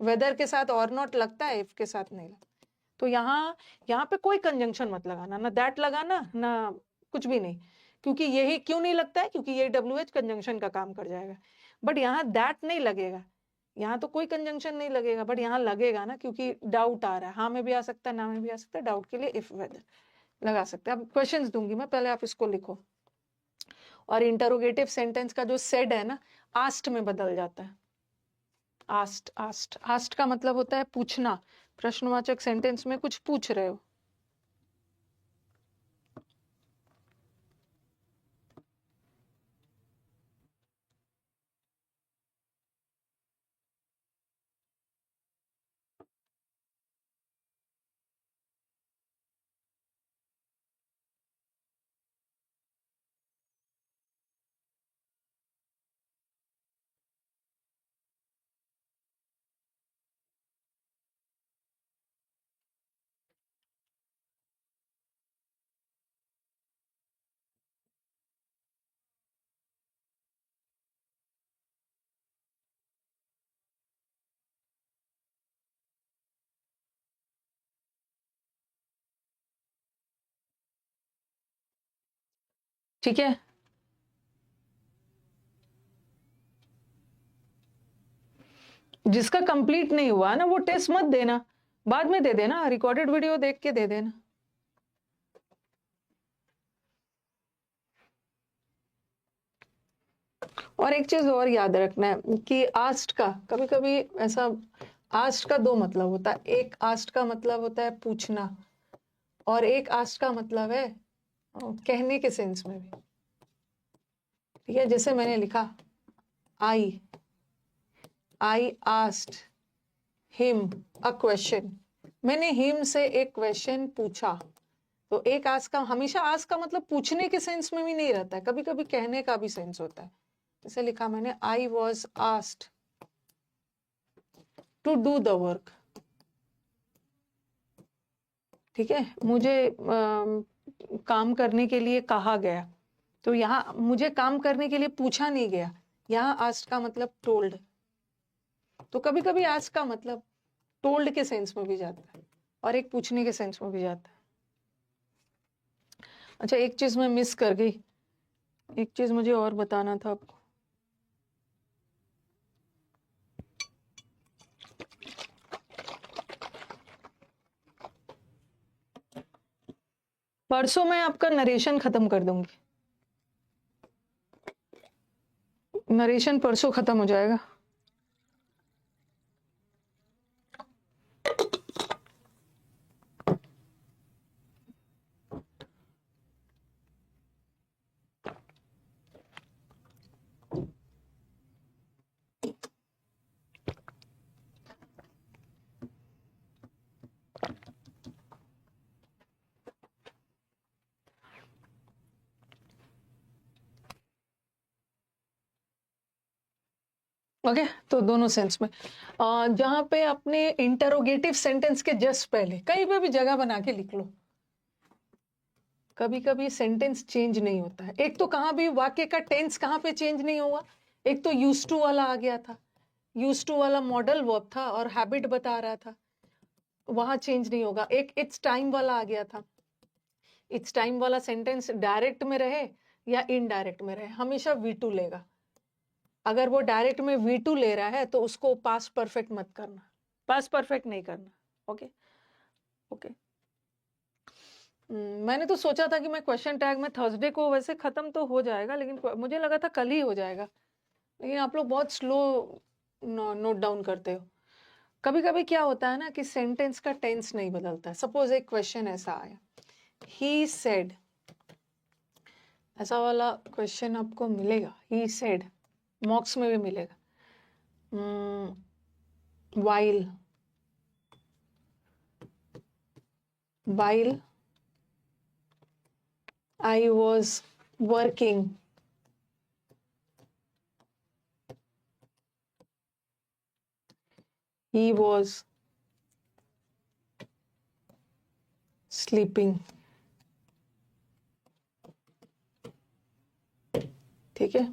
वेदर के साथ और नॉट लगता है, इफ के साथ नहीं लगता। तो यहाँ पे कोई कंजंक्शन मत लगाना, ना दैट लगाना, ना कुछ भी नहीं। क्योंकि यही क्यों नहीं लगता है? क्योंकि ये WH कंजंक्शन का काम कर जाएगा। बट यहाँ दैट नहीं लगेगा, यहाँ तो कोई कंजंक्शन नहीं लगेगा, बट यहाँ लगेगा ना, क्योंकि डाउट आ रहा है। हाँ में भी आ सकता है, ना में भी आ सकता है। डाउट के लिए इफ वेदर लगा सकते हैं। अब क्वेश्चंस दूंगी मैं, पहले आप इसको लिखो। और इंटरोगेटिव सेंटेंस का जो सेड है ना, आस्ट में बदल जाता है। आस्ट आस्ट आस्ट का मतलब होता है पूछना। प्रश्नवाचक सेंटेंस में कुछ पूछ रहे हो, ठीक है, जिसका कंप्लीट नहीं हुआ ना वो टेस्ट मत देना, बाद में दे देना, रिकॉर्डेड वीडियो देख के दे देना। और एक चीज और याद रखना है कि आस्ट का कभी कभी ऐसा, आस्ट का दो मतलब होता है। एक आस्ट का मतलब होता है पूछना, और एक आस्ट का मतलब है कहने के सेंस में भी। ठीक है, जैसे मैंने लिखा I asked him a question, मैंने हिम से एक क्वेश्चन पूछा। तो एक आस्क का, हमेशा आस्क का मतलब पूछने के सेंस में भी नहीं रहता है, कभी कभी कहने का भी सेंस होता है। जैसे लिखा मैंने, I was asked to do the work. ठीक है, मुझे काम करने के लिए कहा गया। तो यहाँ मुझे काम करने के लिए पूछा नहीं गया, यहाँ आस्क्ड का मतलब टोल्ड। तो कभी कभी आस्क्ड का मतलब टोल्ड के सेंस में भी जाता है और एक पूछने के सेंस में भी जाता है। अच्छा, एक चीज मैं मिस कर गई, एक चीज मुझे और बताना था आपको। परसों मैं आपका नरेशन खत्म कर दूंगी, नरेशन परसों खत्म हो जाएगा। ओके, तो दोनों सेंस में जहां पे अपने इंटरोगेटिव सेंटेंस के जस्ट पहले कहीं पे भी जगह बना के लिख लो। कभी कभी सेंटेंस चेंज नहीं होता है। एक तो कहाँ भी वाक्य का टेंस कहाँ पे चेंज नहीं हुआ, एक तो यूज टू वाला आ गया था, यूज टू वाला मॉडल वर्ब था और हैबिट बता रहा था, वहां चेंज नहीं होगा। एक इट्स टाइम वाला आ गया था, इट्स टाइम वाला सेंटेंस डायरेक्ट में रहे या इनडायरेक्ट में रहे, हमेशा V2 लेगा। अगर वो डायरेक्ट में V2 ले रहा है तो उसको पास्ट परफेक्ट मत करना, पास्ट परफेक्ट नहीं करना। Okay okay. मैंने तो सोचा था कि मैं क्वेश्चन टैग में थर्सडे को वैसे खत्म तो हो जाएगा, लेकिन मुझे लगा था कल ही हो जाएगा, लेकिन आप लोग बहुत स्लो नोट डाउन करते हो। कभी कभी क्या होता है ना कि सेंटेंस का टेंस नहीं बदलता। सपोज एक क्वेश्चन ऐसा आया, ही सेड, ऐसा वाला क्वेश्चन आपको मिलेगा, ही सेड, मॉक्स में भी मिलेगा। while I was working, he was sleeping। ठीक है,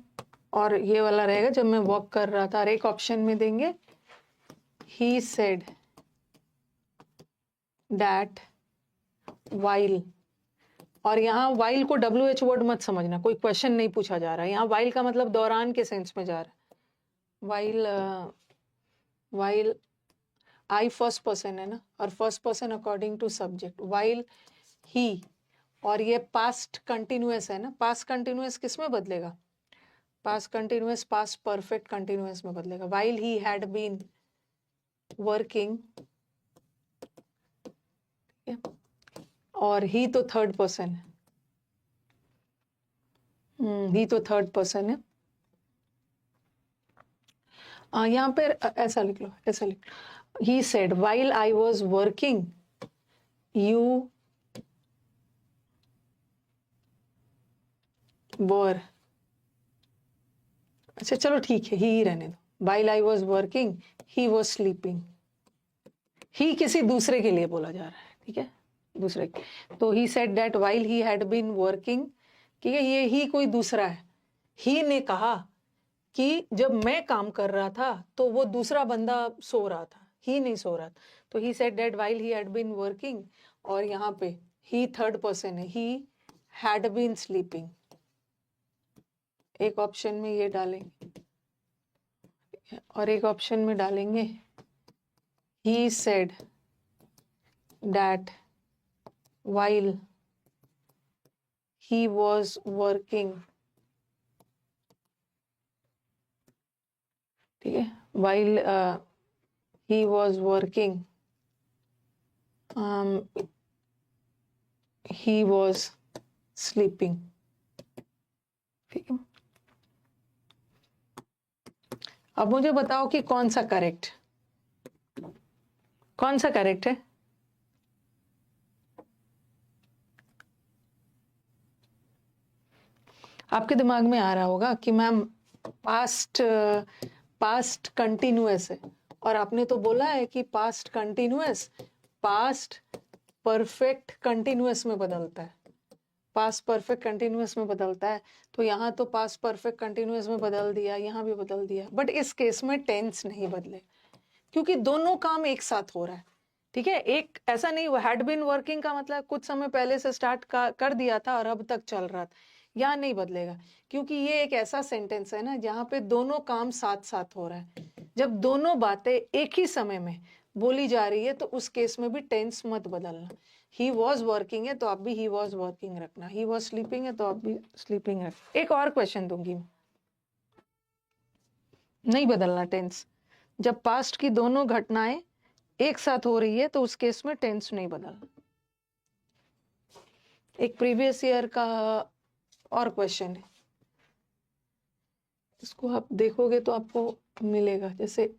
और ये वाला रहेगा जब मैं वॉक कर रहा था, और एक ऑप्शन में देंगे he said that while, और यहाँ while को WH वर्ड मत समझना, कोई क्वेश्चन नहीं पूछा जा रहा है यहाँ। while का मतलब दौरान के सेंस में जा रहा है। while I फर्स्ट पर्सन है ना, और first person according to subject, while he, और ये पास्ट कंटिन्यूअस है ना, पास्ट कंटिन्यूअस किस में बदलेगा, past continuous past perfect continuous में बदलेगा। while he had been working, और ही तो थर्ड पर्सन है, ही तो थर्ड पर्सन है। यहाँ पे ऐसा लिख लो, ऐसा लिख लो, he said while I was working you were, अच्छा चलो ठीक है, ही रहने दो। while I was working he was sleeping, ही किसी दूसरे के लिए बोला जा रहा है, ठीक है, दूसरे के। तो he said that while he had been working, ठीक है, ये ही कोई दूसरा है। ही ने कहा कि जब मैं काम कर रहा था तो वो दूसरा बंदा सो रहा था, ही नहीं सो रहा था। तो he said that while he had been working, और यहाँ पे ही थर्ड पर्सन है, he had been sleeping। एक ऑप्शन में ये डालेंगे और एक ऑप्शन में डालेंगे he said that while he was working, ठीक है, while he was working, he was sleeping, ठीक है। अब मुझे बताओ कि कौन सा करेक्ट है? आपके दिमाग में आ रहा होगा कि मैम पास्ट कंटिन्यूअस है, और आपने तो बोला है कि past continuous past perfect continuous में बदलता है, पास्ट परफेक्ट कंटिन्यूअस में बदलता है। तो यहाँ तो पास्ट परफेक्ट कंटिन्यूअस में बदल दिया, यहाँ भी बदल दिया, बट इस केस में टेंस नहीं बदले क्योंकि दोनों काम एक साथ हो रहा है, ठीक है। एक ऐसा नहीं, हैड बीन वर्किंग का मतलब कुछ समय पहले से स्टार्ट कर दिया था और अब तक चल रहा था, यहाँ नहीं बदलेगा क्योंकि ये एक ऐसा सेंटेंस है ना जहाँ पे दोनों काम साथ साथ हो रहा है। जब दोनों बातें एक ही समय में बोली जा रही है तो उस केस में भी टेंस मत बदलना। ही वॉज वर्किंग है तो आप भी ही वॉज वर्किंग रखना, ही वॉज स्लीपिंग है तो आप भी स्लीपिंग रखना। एक और क्वेश्चन दूंगी, नहीं बदलना टेंस। जब पास्ट की दोनों घटनाएं एक साथ हो रही है तो उस केस में टेंस नहीं बदलना। एक प्रीवियस ईयर का और क्वेश्चन है, इसको आप देखोगे तो आपको मिलेगा, जैसे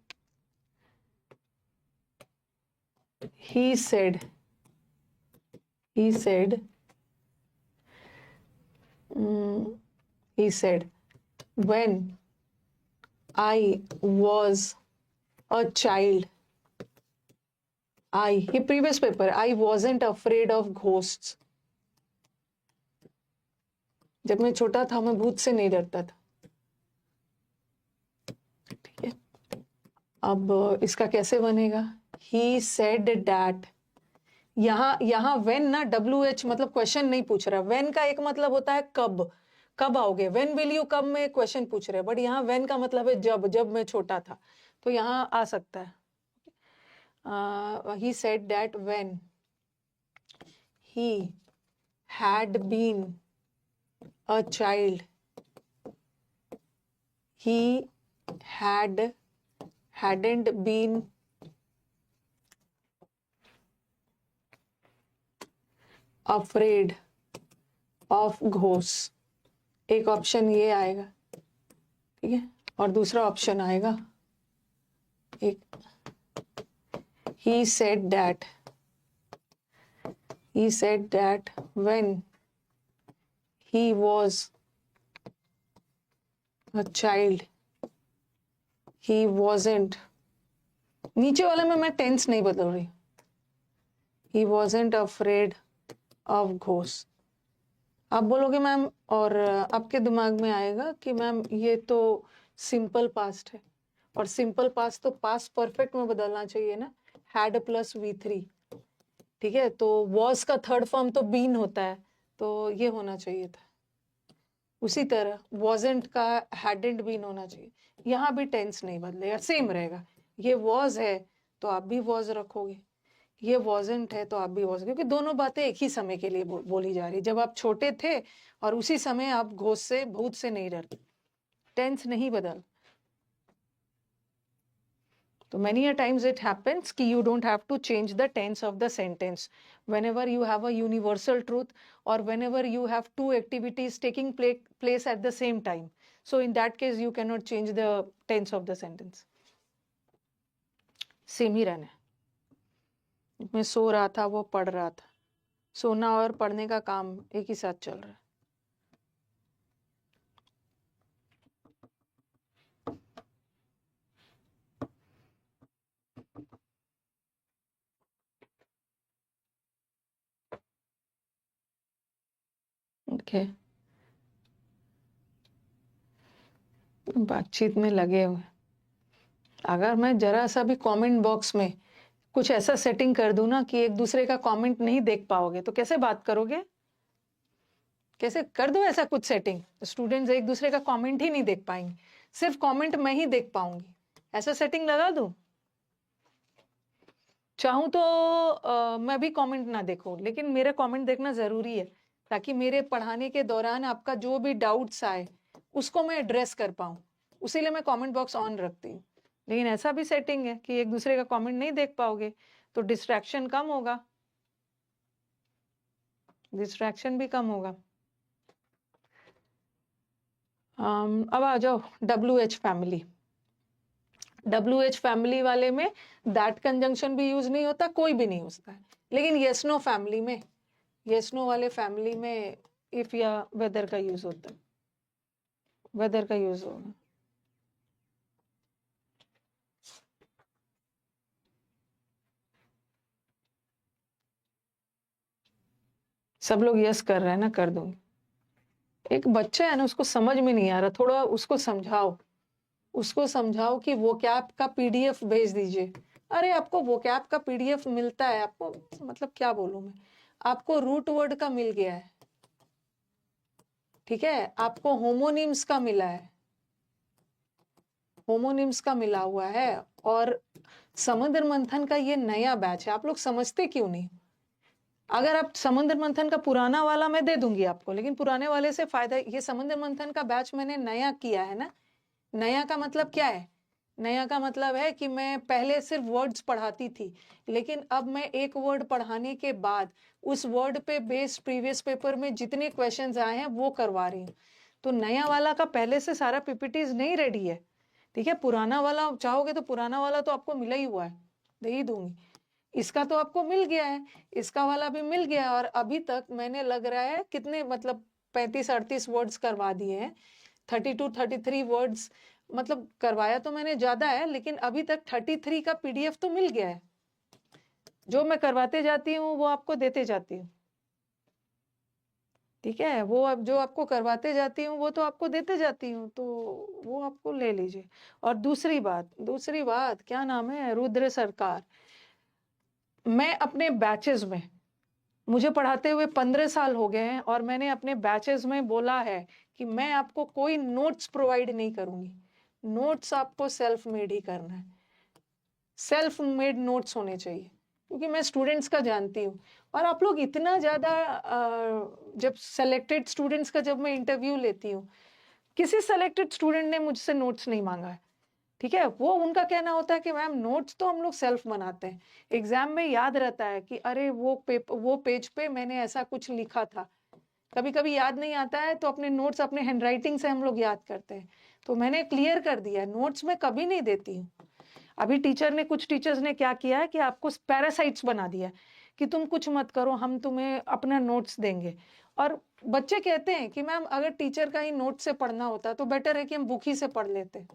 he said when I was a child, ये previous paper, I wasn't afraid of ghosts। जब मैं छोटा था मैं भूत से नहीं डरता था, ठीक है। अब इसका कैसे बनेगा? He said that, यहाँ when ना WH मतलब क्वेश्चन नहीं पूछ रहा। when का एक मतलब होता है कब आओगे, when will you come में क्वेश्चन पूछ रहे हैं, बट यहाँ when का मतलब है जब मैं छोटा था, तो यहाँ आ सकता है। He said that when he had been a child, he hadn't been afraid of ghosts। एक ऑप्शन ये आएगा, ठीक है, और दूसरा ऑप्शन आएगा एक he said that when he was a child he wasn't, नीचे वाले में मैं टेंस नहीं बदल रही, he wasn't afraid of ghosts। आप बोलोगे मैम, और आपके दिमाग में आएगा कि मैम ये तो सिंपल पास्ट है, और सिंपल पास्ट तो पास्ट परफेक्ट में बदलना चाहिए ना, हैड प्लस V3, ठीक है। तो वॉज का थर्ड फॉर्म तो बीन होता है, तो ये होना चाहिए था। उसी तरह वॉजेंट का हैडेंट बीन होना चाहिए। यहाँ भी टेंस नहीं बदलेगा, सेम रहेगा। ये वॉज है तो आप भी वॉज रखोगे, ये वॉजेंट है तो आप भी वॉज, क्योंकि दोनों बातें एक ही समय के लिए बोली जा रही। जब आप छोटे थे और उसी समय आप घोष से भूत से नहीं डरते, टेंस नहीं बदल। तो many a times it happens कि you don't have to change the tense of the sentence whenever you have a universal truth or whenever you have two activities taking place at the same time. So in that case you cannot change the tense of the sentence. Same ही रहना है। मैं सो रहा था, वो पढ़ रहा था। सोना और पढ़ने का काम एक ही साथ चल रहा है। ओके, बातचीत में लगे हुए। अगर मैं जरा सा भी कमेंट बॉक्स में कुछ ऐसा सेटिंग कर दूं ना कि एक दूसरे का कमेंट नहीं देख पाओगे, तो कैसे बात करोगे? कैसे कर दो ऐसा कुछ सेटिंग, स्टूडेंट्स एक दूसरे का कमेंट ही नहीं देख पाएंगे, सिर्फ कमेंट मैं ही देख पाऊंगी, ऐसा सेटिंग लगा दूं। चाहूं तो मैं भी कमेंट ना देखूं, लेकिन मेरा कमेंट देखना जरूरी है ताकि मेरे पढ़ाने के दौरान आपका जो भी डाउट्स आए उसको मैं एड्रेस कर पाऊं, उसीलिए मैं कमेंट बॉक्स ऑन रखती हूँ। लेकिन ऐसा भी सेटिंग है कि एक दूसरे का कमेंट नहीं देख पाओगे तो डिस्ट्रैक्शन कम होगा, डिस्ट्रैक्शन भी कम होगा। अब आ जाओ WH फैमिली। WH फैमिली वाले में दैट कंजंक्शन भी यूज नहीं होता, कोई भी नहीं होता है, लेकिन यस नो फैमिली में, यस नो वाले फैमिली में इफ या वेदर का यूज होता है, वेदर का यूज होगा। सब लोग यस कर रहे हैं ना, कर दूंगी। एक बच्चा है ना, उसको समझ में नहीं आ रहा, थोड़ा उसको समझाओ, उसको समझाओ कि वो कैप का PDF भेज दीजिए। अरे आपको वो कैप का PDF मिलता है, आपको मतलब क्या बोलूं मैं, आपको रूट वर्ड का मिल गया है, ठीक है, आपको होमोनिम्स का मिला है, होमोनिम्स का मिला हुआ है, और समुद्र मंथन का ये नया बैच है, आप लोग समझते क्यों नहीं। अगर आप समुद्र मंथन का पुराना वाला मैं दे दूंगी आपको, लेकिन पुराने वाले से फायदा, ये समुद्र मंथन का बैच मैंने नया किया है ना। नया का मतलब क्या है, नया का मतलब है कि मैं पहले सिर्फ वर्ड्स पढ़ाती थी, लेकिन अब मैं एक वर्ड पढ़ाने के बाद उस वर्ड पे बेस्ड प्रीवियस पेपर में जितने क्वेश्चंस आए हैं वो करवा रही हूँ। तो नया वाला का पहले से सारा PPTs नहीं रेडी है, ठीक है। पुराना वाला चाहोगे तो पुराना वाला तो आपको मिला ही हुआ है, दे ही दूंगी। इसका तो आपको मिल गया है, इसका वाला भी मिल गया है, और अभी तक मैंने लग रहा है कितने मतलब 35-38 वर्ड्स करवा दिए हैं, 32-33 वर्ड्स मतलब करवाया तो मैंने ज्यादा है, लेकिन अभी तक 33 का PDF तो मिल गया है। जो मैं करवाते जाती हूँ वो आपको देते जाती हूँ, ठीक है, वो अब जो आपको करवाते जाती हूँ वो तो आपको देते जाती हूँ, तो वो आपको ले लीजिए। और दूसरी बात क्या नाम है, रुद्र सरकार, मैं अपने बैचेस में, मुझे पढ़ाते हुए 15 साल हो गए हैं, और मैंने अपने बैचेस में बोला है कि मैं आपको कोई नोट्स प्रोवाइड नहीं करूंगी, नोट्स आपको सेल्फ मेड ही करना है, सेल्फ मेड नोट्स होने चाहिए, क्योंकि मैं स्टूडेंट्स का जानती हूँ। और आप लोग इतना ज़्यादा जब सेलेक्टेड स्टूडेंट्स का जब मैं इंटरव्यू लेती हूँ, किसी सेलेक्टेड स्टूडेंट ने मुझसे नोट्स नहीं मांगा है, ठीक है। वो उनका कहना होता है कि मैम नोट्स तो हम लोग सेल्फ बनाते हैं, एग्जाम में याद रहता है कि अरे वो पेज पे मैंने ऐसा कुछ लिखा था। कभी कभी याद नहीं आता है तो अपने नोट्स अपने हैंडराइटिंग से हम लोग याद करते हैं। तो मैंने क्लियर कर दिया, नोट्स में कभी नहीं देती हूँ। अभी कुछ टीचर्स ने क्या किया है कि आपको पैरासाइट्स बना दिया कि तुम कुछ मत करो, हम तुम्हें अपना नोट्स देंगे। और बच्चे कहते हैं कि मैम अगर टीचर का ही नोट से पढ़ना होता तो बेटर है कि हम बुक ही से पढ़ लेते,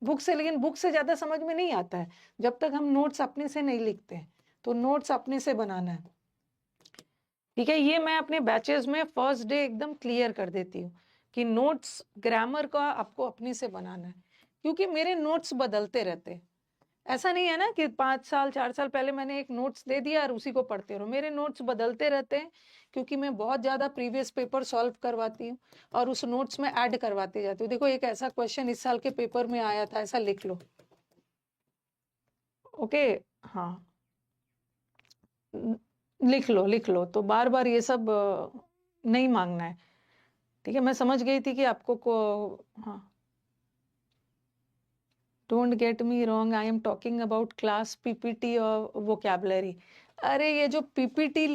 बुक से, लेकिन बुक से ज्यादा समझ में नहीं आता है जब तक हम नोट्स अपने से नहीं लिखते हैं। तो नोट्स अपने से बनाना है, ठीक है। ये मैं अपने बैचेस में फर्स्ट डे एकदम क्लियर कर देती हूँ कि नोट्स ग्रामर का आपको अपने से बनाना है, क्योंकि मेरे नोट्स बदलते रहते हैं। ऐसा नहीं है ना कि 5 साल 4 साल पहले मैंने एक नोट्स दे दिया और उसी को पढ़ते रहो, मेरे नोट्स बदलते रहते हैं, क्योंकि मैं बहुत ज्यादा प्रीवियस पेपर सॉल्व करवाती हूँ और उस नोट्स में ऐड करवाते जाती हूँ। देखो एक ऐसा क्वेश्चन इस साल के पेपर में आया था, ऐसा लिख लो, ओके, हाँ, लिख लो, तो बार बार ये सब नहीं मांगना है, ठीक है। मैं समझ गई थी कि आपको हाँ, don't get me wrong, I am talking about class PPT और वोकैबुलरी। अरे ये जो PPT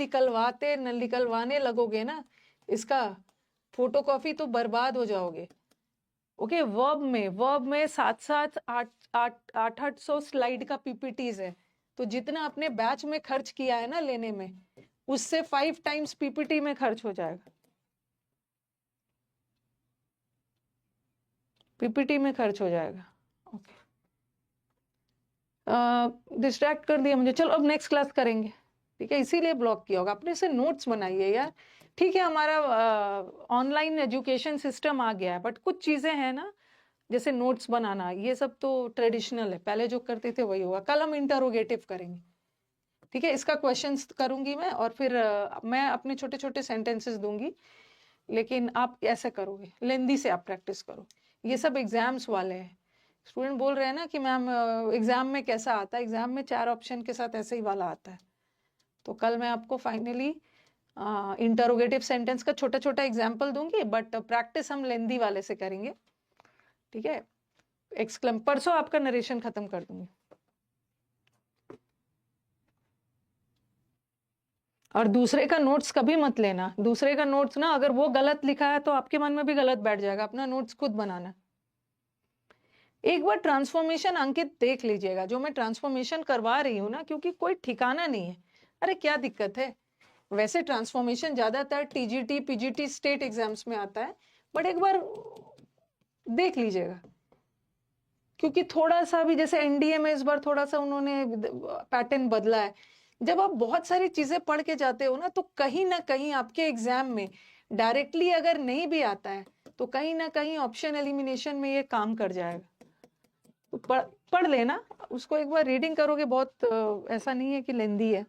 निकलवाने लगोगे ना, इसका फोटोकॉपी तो बर्बाद हो जाओगे। ओके, वर्ब में 700-800 स्लाइड का PPTs है, तो जितना अपने बैच में खर्च किया है ना लेने में, उससे 5 टाइम्स PPT में खर्च हो जाएगा, PPT में खर्च हो जाएगा। ओके, डिस्ट्रैक्ट कर दिया मुझे, चलो अब नेक्स्ट क्लास करेंगे, ठीक है, इसीलिए ब्लॉक किया होगा। अपने से नोट्स बनाइए यार, ठीक है। हमारा ऑनलाइन एजुकेशन सिस्टम आ गया है, बट कुछ चीजें हैं ना, जैसे नोट्स बनाना, ये सब तो ट्रेडिशनल है, पहले जो करते थे वही होगा। कल हम इंटरोगेटिव करेंगे, ठीक है, इसका क्वेश्चंस करूंगी मैं, और फिर मैं अपने छोटे छोटे सेंटेंसेस दूंगी, लेकिन आप ऐसे करोगे, लेंदी से आप प्रैक्टिस करो। ये सब एग्जाम्स वाले हैं। स्टूडेंट बोल रहे हैं ना कि मैम एग्जाम में कैसा आता है, एग्जाम में 4 ऑप्शन के साथ ऐसे ही वाला आता है। तो कल मैं आपको फाइनली इंटरोगेटिव सेंटेंस का छोटा छोटा एग्जाम्पल दूंगी, बट प्रैक्टिस हम लेंदी वाले से करेंगे, ठीक है। एक्सक्लेम परसों आपका नरेशन खत्म कर दूंगी। और दूसरे का नोट्स कभी मत लेना। दूसरे का नोट्स ना, अगर वो गलत लिखा है तो आपके मन में भी गलत बैठ जाएगा। अपना नोट्स खुद बनाना। एक बार ट्रांसफॉर्मेशन अंकित देख लीजिएगा, जो मैं ट्रांसफॉर्मेशन करवा रही हूँ ना, क्योंकि कोई ठिकाना नहीं है। अरे क्या दिक्कत है, वैसे ट्रांसफॉर्मेशन ज्यादातर टीजीटी पीजीटी स्टेट एग्जाम्स में आता है, बट एक बार देख लीजिएगा, क्योंकि थोड़ा सा भी, जैसे एनडीए में इस बार थोड़ा सा उन्होंने पैटर्न बदला है। जब आप बहुत सारी चीजें पढ़ के जाते हो ना, तो कहीं ना कहीं आपके एग्जाम में डायरेक्टली अगर नहीं भी आता है तो कहीं ना कहीं ऑप्शन एलिमिनेशन में ये काम कर जाएगा। तो पढ़ लेना उसको, एक बार रीडिंग करोगे, बहुत ऐसा नहीं है कि लेंदी है।